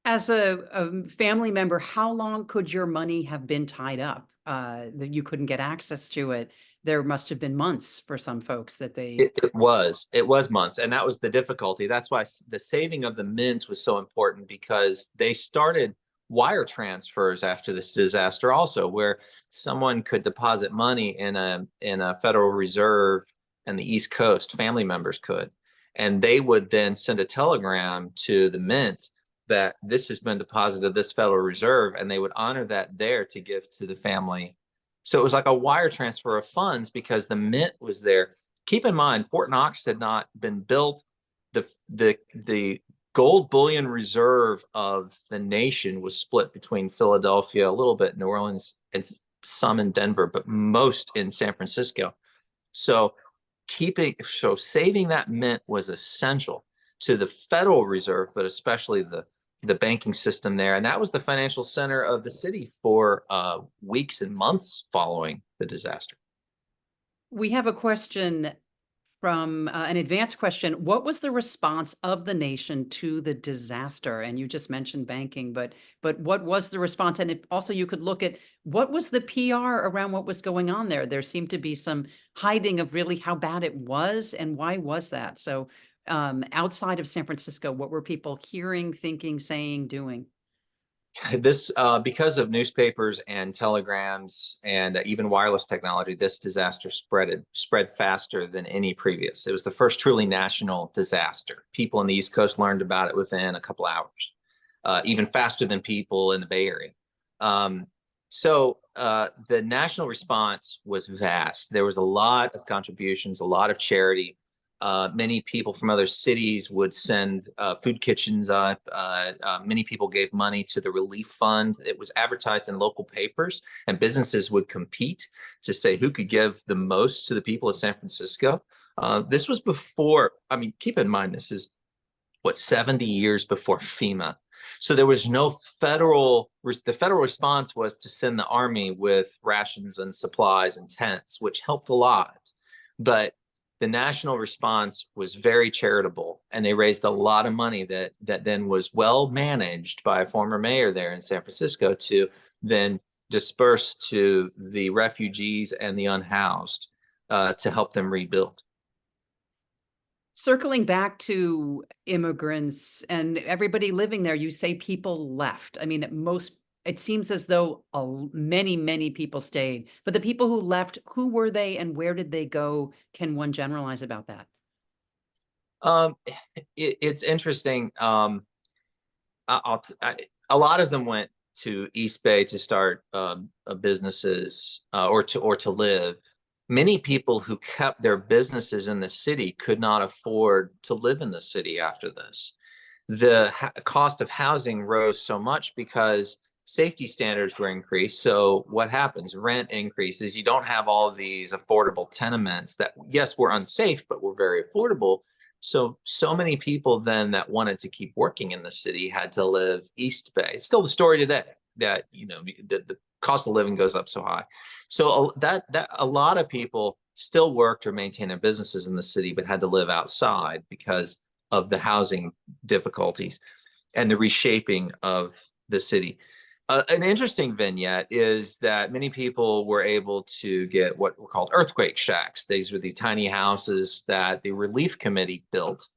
As a family member, how long could your money have been tied up that you couldn't get access to it? There must have been months for some folks that they. It was months, and that was the difficulty. That's why the saving of the mint was so important, because they started wire transfers after this disaster also, where someone could deposit money in a Federal Reserve and the East Coast, family members could, and they would then send a telegram to the mint that this has been deposited to this Federal Reserve, and they would honor that there to give to the family. So it was like a wire transfer of funds because the mint was there. Keep in mind, Fort Knox had not been built. The gold bullion reserve of the nation was split between Philadelphia, a little bit New Orleans, and some in Denver, but most in San Francisco. So saving that mint was essential to the Federal Reserve, but especially the banking system there. And that was the financial center of the city for weeks and months following the disaster. We have a question from an advanced question. What was the response of the nation to the disaster? And you just mentioned banking, but what was the response? And if also you could look at what was the PR around what was going on there? There seemed to be some hiding of really how bad it was and why was that? So outside of San Francisco, what were people hearing, thinking, saying, doing? This, because of newspapers and telegrams and even wireless technology, this disaster spread faster than any previous. It was the first truly national disaster. People on the East Coast learned about it within a couple hours, even faster than people in the Bay Area. The national response was vast. There was a lot of contributions, a lot of charity. Many people from other cities would send food kitchens up. Many people gave money to the relief fund. It was advertised in local papers, and businesses would compete to say who could give the most to the people of San Francisco. This was before, I mean, keep in mind, this is 70 years before FEMA. So there was no the federal response was to send the army with rations and supplies and tents, which helped a lot. But the national response was very charitable, and they raised a lot of money that then was well managed by a former mayor there in San Francisco to then disperse to the refugees and the unhoused to help them rebuild. Circling back to immigrants and everybody living there, you say people left. I mean, it seems as though many people stayed, but the people who left, who were they and where did they go? Can one generalize about that? It's interesting. A lot of them went to East Bay to start businesses or to live. Many people who kept their businesses in the city could not afford to live in the city after this. The cost of housing rose so much because safety standards were increased. So what happens? Rent increases. You don't have all of these affordable tenements that, yes, were unsafe, but were very affordable. So many people then that wanted to keep working in the city had to live East Bay. It's still the story today that, the cost of living goes up so high. So that a lot of people still worked or maintained their businesses in the city, but had to live outside because of the housing difficulties and the reshaping of the city. An interesting vignette is that many people were able to get what were called earthquake shacks. These were these tiny houses that the relief committee built,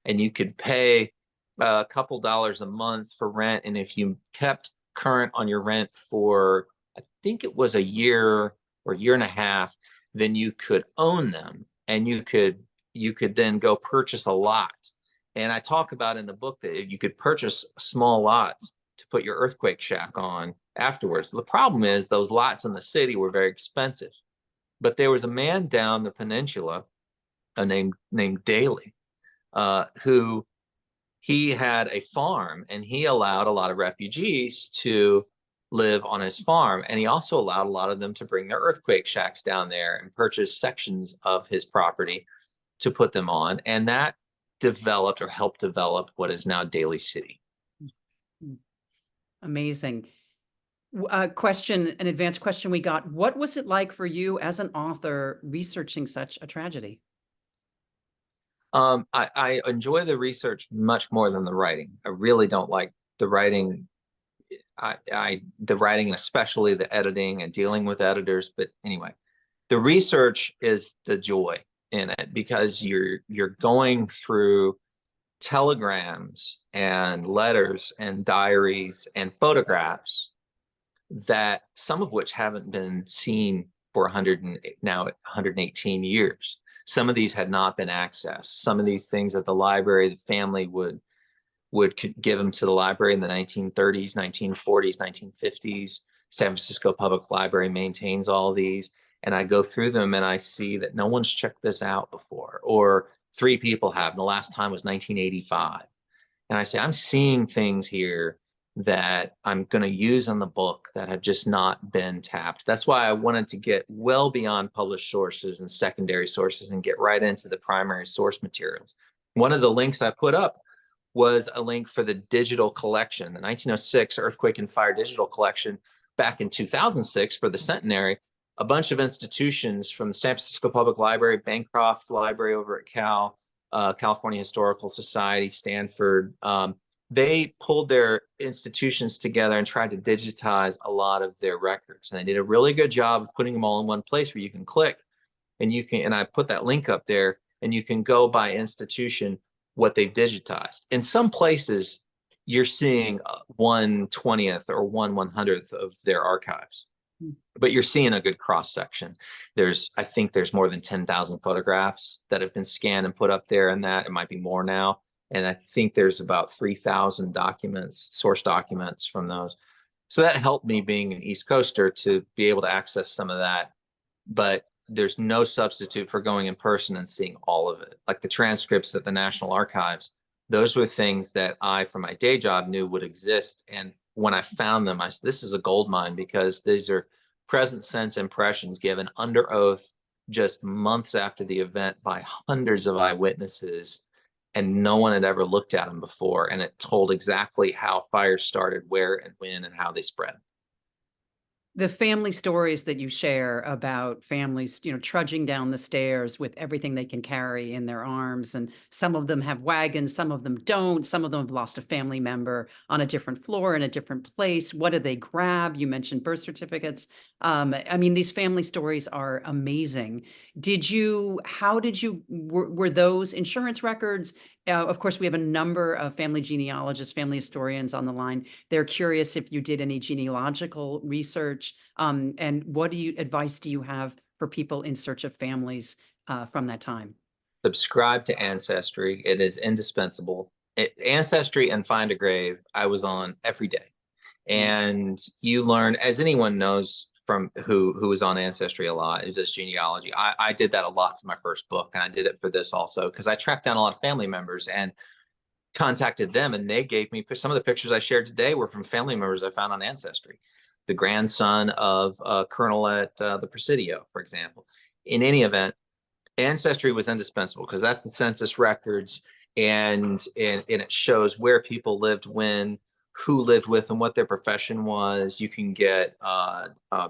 and you could pay a couple dollars a month for rent. And if you kept current on your rent for, I think it was a year or year and a half, then you could own them, and you could then go purchase a lot. And I talk about in the book that you could purchase small lots to put your earthquake shack on afterwards. The problem is those lots in the city were very expensive. But there was a man down the peninsula named Daly, who he had a farm, and he allowed a lot of refugees to live on his farm. And he also allowed a lot of them to bring their earthquake shacks down there and purchase sections of his property to put them on. And that developed or helped develop what is now Daly City. Amazing. An advanced question we got. What was it like for you as an author researching such a tragedy? I enjoy the research much more than the writing. I really don't like the writing. The writing, especially the editing and dealing with editors. But anyway, the research is the joy in it, because you're going through telegrams and letters and diaries and photographs that some of which haven't been seen for 118 years. Some of these had not been accessed. Some of these things at the library, the family would would give them to the library in the 1930s, 1940s, 1950s. San Francisco Public Library maintains all of these. And I go through them and I see that no one's checked this out before, or 3 people have. And the last time was 1985. And I say, I'm seeing things here that I'm going to use on the book that have just not been tapped. That's why I wanted to get well beyond published sources and secondary sources and get right into the primary source materials. One of the links I put up was a link for the digital collection, the 1906 Earthquake and Fire digital collection. Back in 2006 for the centenary, a bunch of institutions from the San Francisco Public Library, Bancroft Library over at California Historical Society, Stanford, they pulled their institutions together and tried to digitize a lot of their records. And they did a really good job of putting them all in one place where you can click and I put that link up there and you can go by institution what they've digitized. In some places, you're seeing 1/20th or 1/100th of their archives, but you're seeing a good cross section. I think there's more than 10,000 photographs that have been scanned and put up there, and that it might be more now. And I think there's about 3,000 documents, source documents from those. So that helped me, being an East Coaster, to be able to access some of that. But there's no substitute for going in person and seeing all of it. Like the transcripts at the National Archives, those were things that I, from my day job, knew would exist. And when I found them, I said, this is a gold mine, because these are present sense impressions given under oath just months after the event by hundreds of eyewitnesses. And no one had ever looked at them before. And it told exactly how fires started, where and when, and how they spread. The family stories that you share about families, trudging down the stairs with everything they can carry in their arms. And some of them have wagons, some of them don't. Some of them have lost a family member on a different floor in a different place. What do they grab? You mentioned birth certificates. I mean, these family stories are amazing. Were those insurance records? Of course, we have a number of family genealogists, family historians on the line. They're curious if you did any genealogical research, and what advice do you have for people in search of families from that time? Subscribe to Ancestry. It is indispensable. Ancestry and Find a Grave, I was on every day. And you learn, as anyone knows from who was on Ancestry a lot, is this genealogy. I did that a lot for my first book, and I did it for this also, because I tracked down a lot of family members and contacted them, and they gave me some of the pictures I shared today were from family members I found on Ancestry. The grandson of a colonel at the Presidio, for example. In any event, Ancestry was indispensable, because that's the census records, and it shows where people lived when, who lived with them, what their profession was. You can get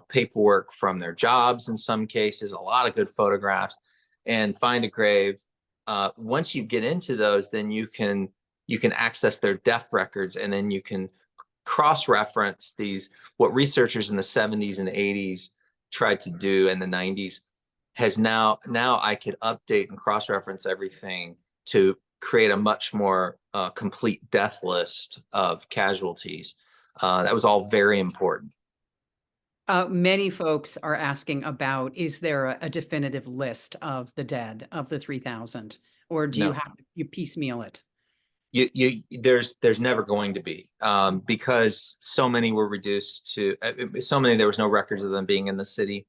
paperwork from their jobs in some cases, a lot of good photographs. And Find a Grave, once you get into those, then you can access their death records, and then you can cross-reference these, what researchers in the 70s and 80s tried to do in the 90s. Has now I could update and cross-reference everything to create a much more complete death list of casualties. That was all very important. Many folks are asking about, is there a definitive list of the dead, of the 3,000, or do No. you piecemeal it? There's never going to be, because so many were reduced to so many, there was no records of them being in the city.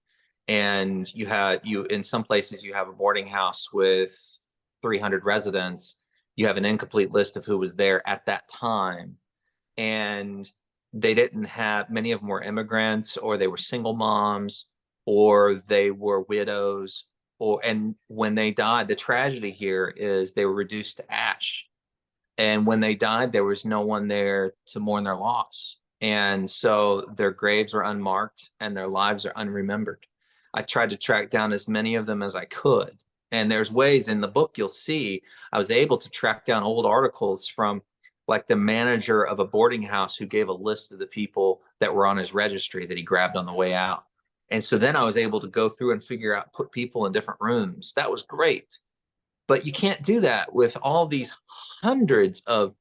And in some places you have a boarding house with 300 residents. You have an incomplete list of who was there at that time. And they didn't have, many of them were immigrants, or they were single moms, or they were widows, and when they died, the tragedy here is they were reduced to ash. And when they died, there was no one there to mourn their loss. And so their graves are unmarked and their lives are unremembered. I tried to track down as many of them as I could. And there's ways in the book, you'll see, I was able to track down old articles from like the manager of a boarding house who gave a list of the people that were on his registry that he grabbed on the way out. And so then I was able to go through and figure out, put people in different rooms. That was great. But you can't do that with all these hundreds of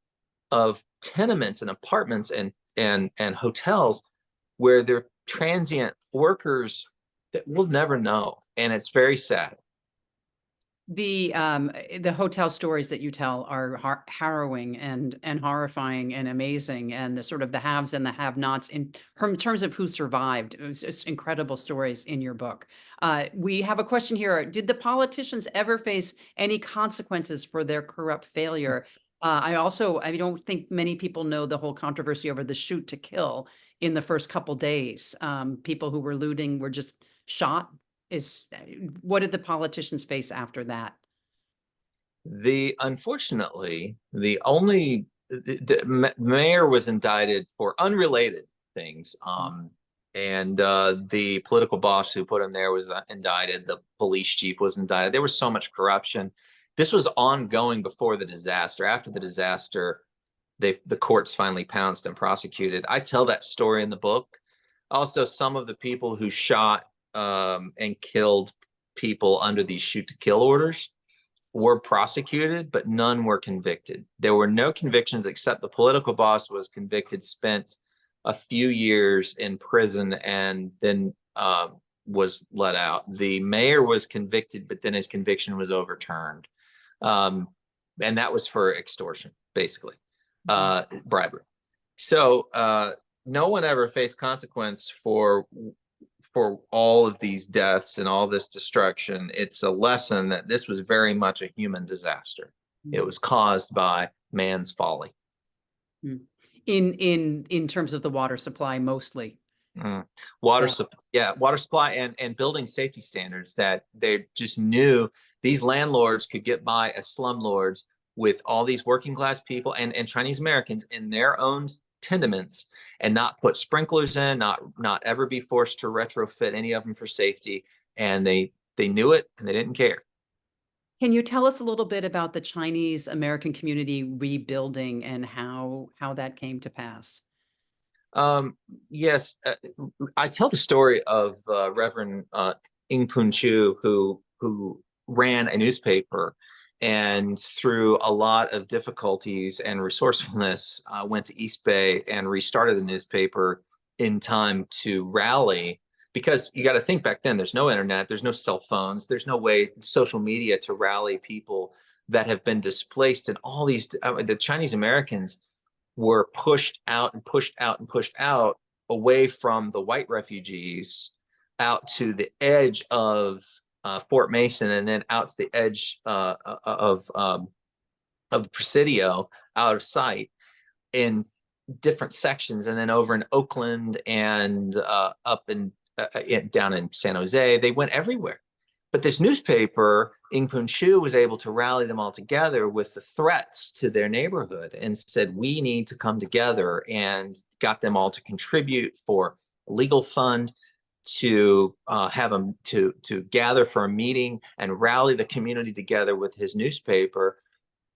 tenements and apartments and hotels where they're transient workers that we'll never know. And it's very sad. The hotel stories that you tell are harrowing and horrifying and amazing, and the sort of the haves and the have-nots in terms of who survived. It was just incredible stories in your book. We have a question here. Did the politicians ever face any consequences for their corrupt failure? I don't think many people know the whole controversy over the shoot to kill in the first couple days. People who were looting were just shot. What did the politicians face after that? Unfortunately, the mayor was indicted for unrelated things. And the political boss who put him there was indicted. The police chief was indicted. There was so much corruption. This was ongoing before the disaster. After the disaster, the courts finally pounced and prosecuted. I tell that story in the book. Also, some of the people who shot and killed people under these shoot to kill orders were prosecuted, but none were convicted. There were no convictions except the political boss was convicted, spent a few years in prison, and then was let out. The mayor was convicted, but then his conviction was overturned. And that was for extortion, basically, bribery. So no one ever faced consequence for all of these deaths and all this destruction. It's a lesson that this was very much a human disaster. It was caused by man's folly. In terms of the water supply, mostly. Water supply and building safety standards that they just knew these landlords could get by as slumlords with all these working class people and Chinese Americans in their own tenements and not put sprinklers in, not ever be forced to retrofit any of them for safety. And they knew it and they didn't care. Can you tell us a little bit about the Chinese American community rebuilding and how that came to pass? Yes, I tell the story of Reverend Ing Pun Chu, who ran a newspaper, and through a lot of difficulties and resourcefulness, went to East Bay and restarted the newspaper in time to rally. Because you got to think back then, there's no internet, there's no cell phones, there's no way, social media to rally people that have been displaced. And all these, the Chinese Americans were pushed out and pushed out and pushed out away from the white refugees out to the edge of Fort Mason, and then out to the edge of the Presidio, out of sight in different sections, and then over in Oakland and up in down in San Jose. They went everywhere. But this newspaper, Ing Pun Chu, was able to rally them all together with the threats to their neighborhood and said, we need to come together, and got them all to contribute for a legal fund to have them to gather for a meeting and rally the community together with his newspaper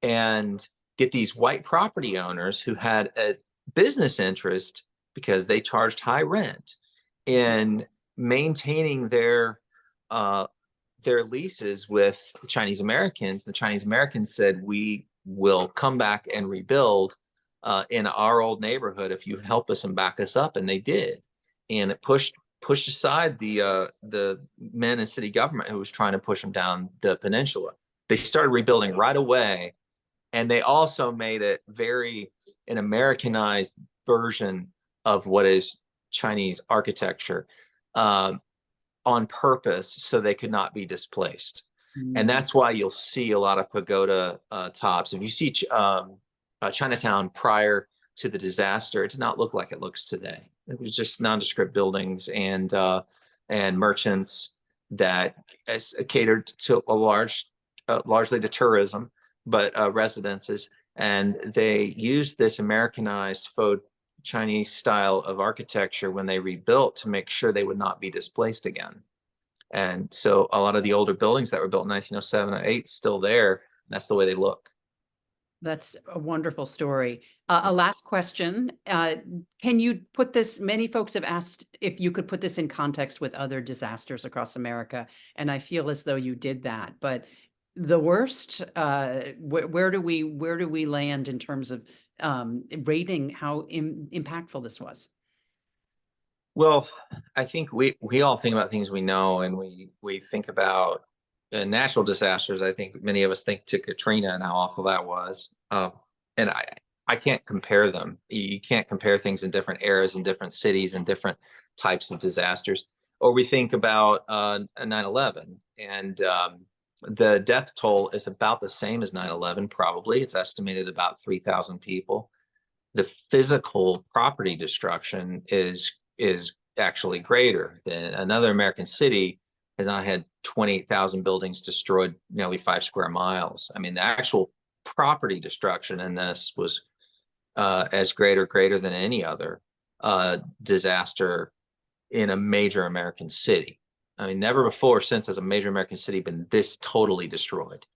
and get these white property owners who had a business interest because they charged high rent in maintaining their leases with the Chinese Americans. The Chinese Americans said, we will come back and rebuild in our old neighborhood if you help us and back us up. And they did. And it pushed aside the men in city government who was trying to push them down the peninsula. They started rebuilding right away. And they also made it an Americanized version of what is Chinese architecture, on purpose, so they could not be displaced. And that's why you'll see a lot of pagoda tops. If you see Chinatown prior to the disaster, it did not look like it looks today. It was just nondescript buildings and merchants that catered to largely to tourism, but residences. And they used this Americanized faux Chinese style of architecture when they rebuilt to make sure they would not be displaced again. And so a lot of the older buildings that were built in 1907 or 8 still there. That's the way they look. That's a wonderful story. A last question. Can you put this, many folks have asked if you could put this in context with other disasters across America, and I feel as though you did that. But the worst, where do we land in terms of rating how impactful this was? Well, I think we all think about things we know, and we think about natural disasters, I think many of us think to Katrina and how awful that was. And I can't compare them. You can't compare things in different eras and different cities and different types of disasters. Or we think about 9/11, and the death toll is about the same as 9/11, probably. It's estimated about 3,000 people. The physical property destruction is actually greater. Than another American city has not had 28,000 buildings destroyed, nearly 5 square miles. I mean, the actual property destruction in this was as greater than any other disaster in a major American city. I mean, never before or since has a major American city been this totally destroyed.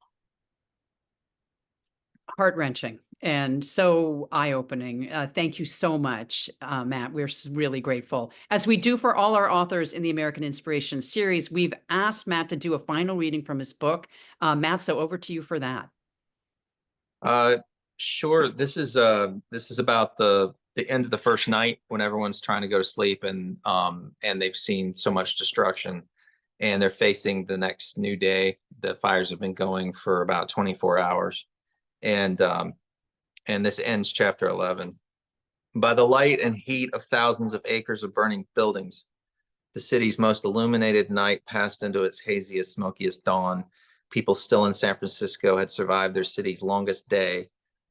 Heart-wrenching and so eye-opening. Thank you so much, Matt. We're really grateful. As we do for all our authors in the American Inspiration series, we've asked Matt to do a final reading from his book. Matt, so over to you for that. Sure. This is about the end of the first night when everyone's trying to go to sleep, and they've seen so much destruction, and they're facing the next new day. The fires have been going for about 24 hours. And this ends chapter 11. By the light and heat of thousands of acres of burning buildings, the city's most illuminated night passed into its haziest, smokiest dawn. People still in San Francisco had survived their city's longest day.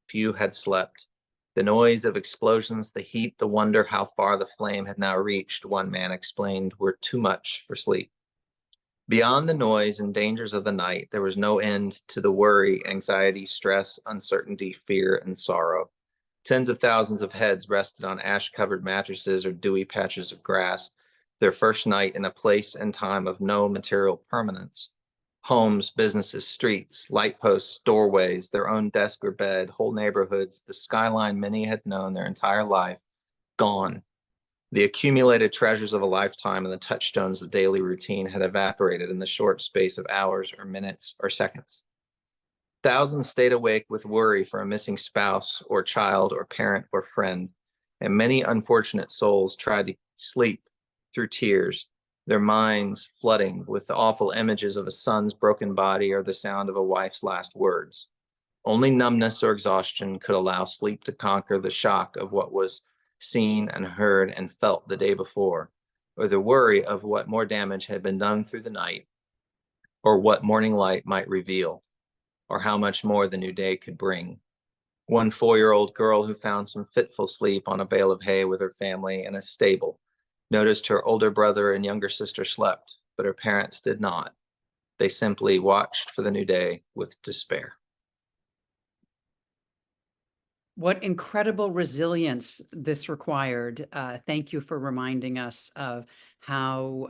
Few had slept. The noise of explosions, the heat, the wonder how far the flame had now reached, one man explained, were too much for sleep. Beyond the noise and dangers of the night, there was no end to the worry, anxiety, stress, uncertainty, fear, and sorrow. Tens of thousands of heads rested on ash-covered mattresses or dewy patches of grass, their first night in a place and time of no material permanence. Homes, businesses, streets, light posts, doorways, their own desk or bed, whole neighborhoods, the skyline many had known their entire life, gone. The accumulated treasures of a lifetime and the touchstones of daily routine had evaporated in the short space of hours or minutes or seconds. Thousands stayed awake with worry for a missing spouse or child or parent or friend, and many unfortunate souls tried to sleep through tears, their minds flooding with the awful images of a son's broken body or the sound of a wife's last words. Only numbness or exhaustion could allow sleep to conquer the shock of what was seen and heard and felt the day before, or the worry of what more damage had been done through the night, or what morning light might reveal, or how much more the new day could bring. One 4-year-old girl who found some fitful sleep on a bale of hay with her family in a stable noticed her older brother and younger sister slept, but her parents did not. They simply watched for the new day with despair. What incredible resilience this required. Thank you for reminding us of how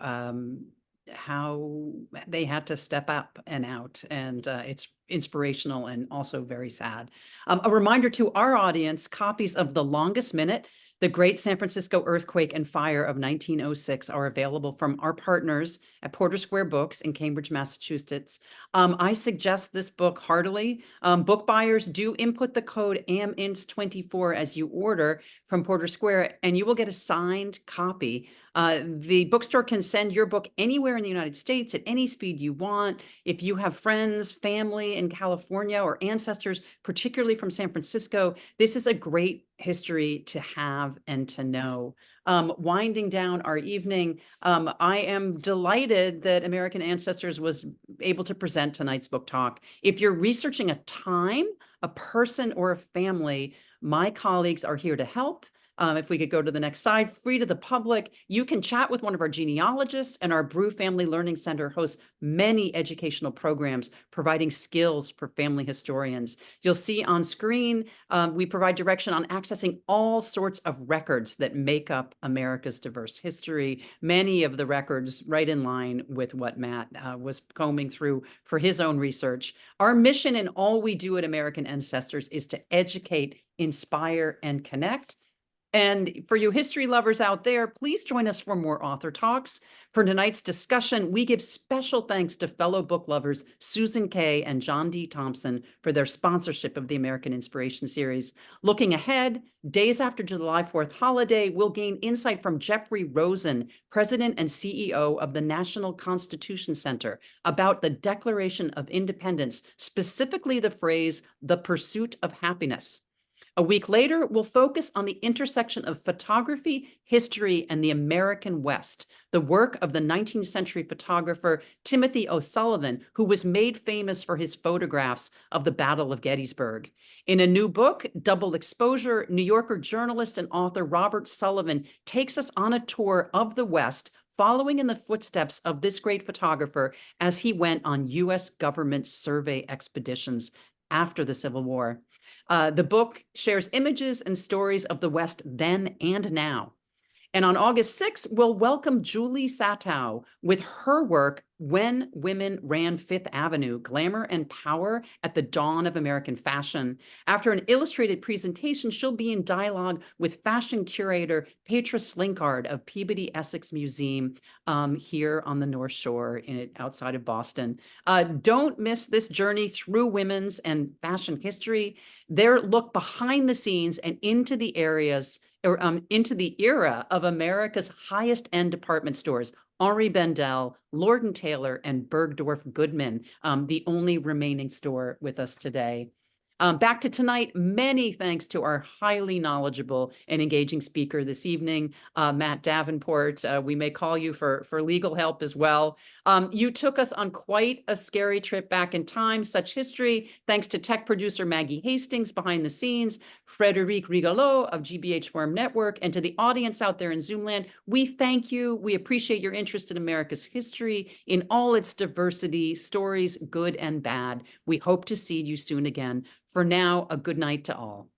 they had to step up and out. And it's inspirational and also very sad. A reminder to our audience, copies of The Longest Minute, The Great San Francisco Earthquake and Fire of 1906 are available from our partners at Porter Square Books in Cambridge, Massachusetts. I suggest this book heartily. Book buyers do input the code AMINS24 as you order from Porter Square, and you will get a signed copy. The bookstore can send your book anywhere in the United States at any speed you want. If you have friends, family in California, or ancestors, particularly from San Francisco, this is a great history to have and to know. Winding down our evening, I am delighted that American Ancestors was able to present tonight's book talk. If you're researching a time, a person, or a family, my colleagues are here to help. If we could go to the next slide, free to the public. You can chat with one of our genealogists, and our Brew Family Learning Center hosts many educational programs providing skills for family historians. You'll see on screen, we provide direction on accessing all sorts of records that make up America's diverse history, many of the records right in line with what Matt was combing through for his own research. Our mission in all we do at American Ancestors is to educate, inspire, and connect. And for you history lovers out there, please join us for more author talks. For tonight's discussion, we give special thanks to fellow book lovers Susan Kay and John D. Thompson for their sponsorship of the American Inspiration Series. Looking ahead, days after July 4th holiday, we'll gain insight from Jeffrey Rosen, President and CEO of the National Constitution Center, about the Declaration of Independence, specifically the phrase, the pursuit of happiness. A week later, we'll focus on the intersection of photography, history, and the American West, the work of the 19th century photographer Timothy O'Sullivan, who was made famous for his photographs of the Battle of Gettysburg. In a new book, Double Exposure, New Yorker journalist and author Robert Sullivan takes us on a tour of the West, following in the footsteps of this great photographer as he went on U.S. government survey expeditions after the Civil War. The book shares images and stories of the West then and now. And on August 6th, we'll welcome Julie Satow with her work, When Women Ran Fifth Avenue, Glamour and Power at the Dawn of American Fashion. After an illustrated presentation, she'll be in dialogue with fashion curator Petra Slinkard of Peabody Essex Museum here on the North Shore outside of Boston. Don't miss this journey through women's and fashion history. Their look behind the scenes and into the into the era of America's highest end department stores, Henri Bendel, Lord & Taylor, and Bergdorf Goodman, the only remaining store with us today. Back to tonight, many thanks to our highly knowledgeable and engaging speaker this evening, Matt Davenport. We may call you for legal help as well. You took us on quite a scary trip back in time, such history, thanks to tech producer Maggie Hastings behind the scenes, Frederic Rigolo of GBH Forum Network, and to the audience out there in Zoomland. We thank you. We appreciate your interest in America's history in all its diversity, stories, good and bad. We hope to see you soon again. For now, a good night to all.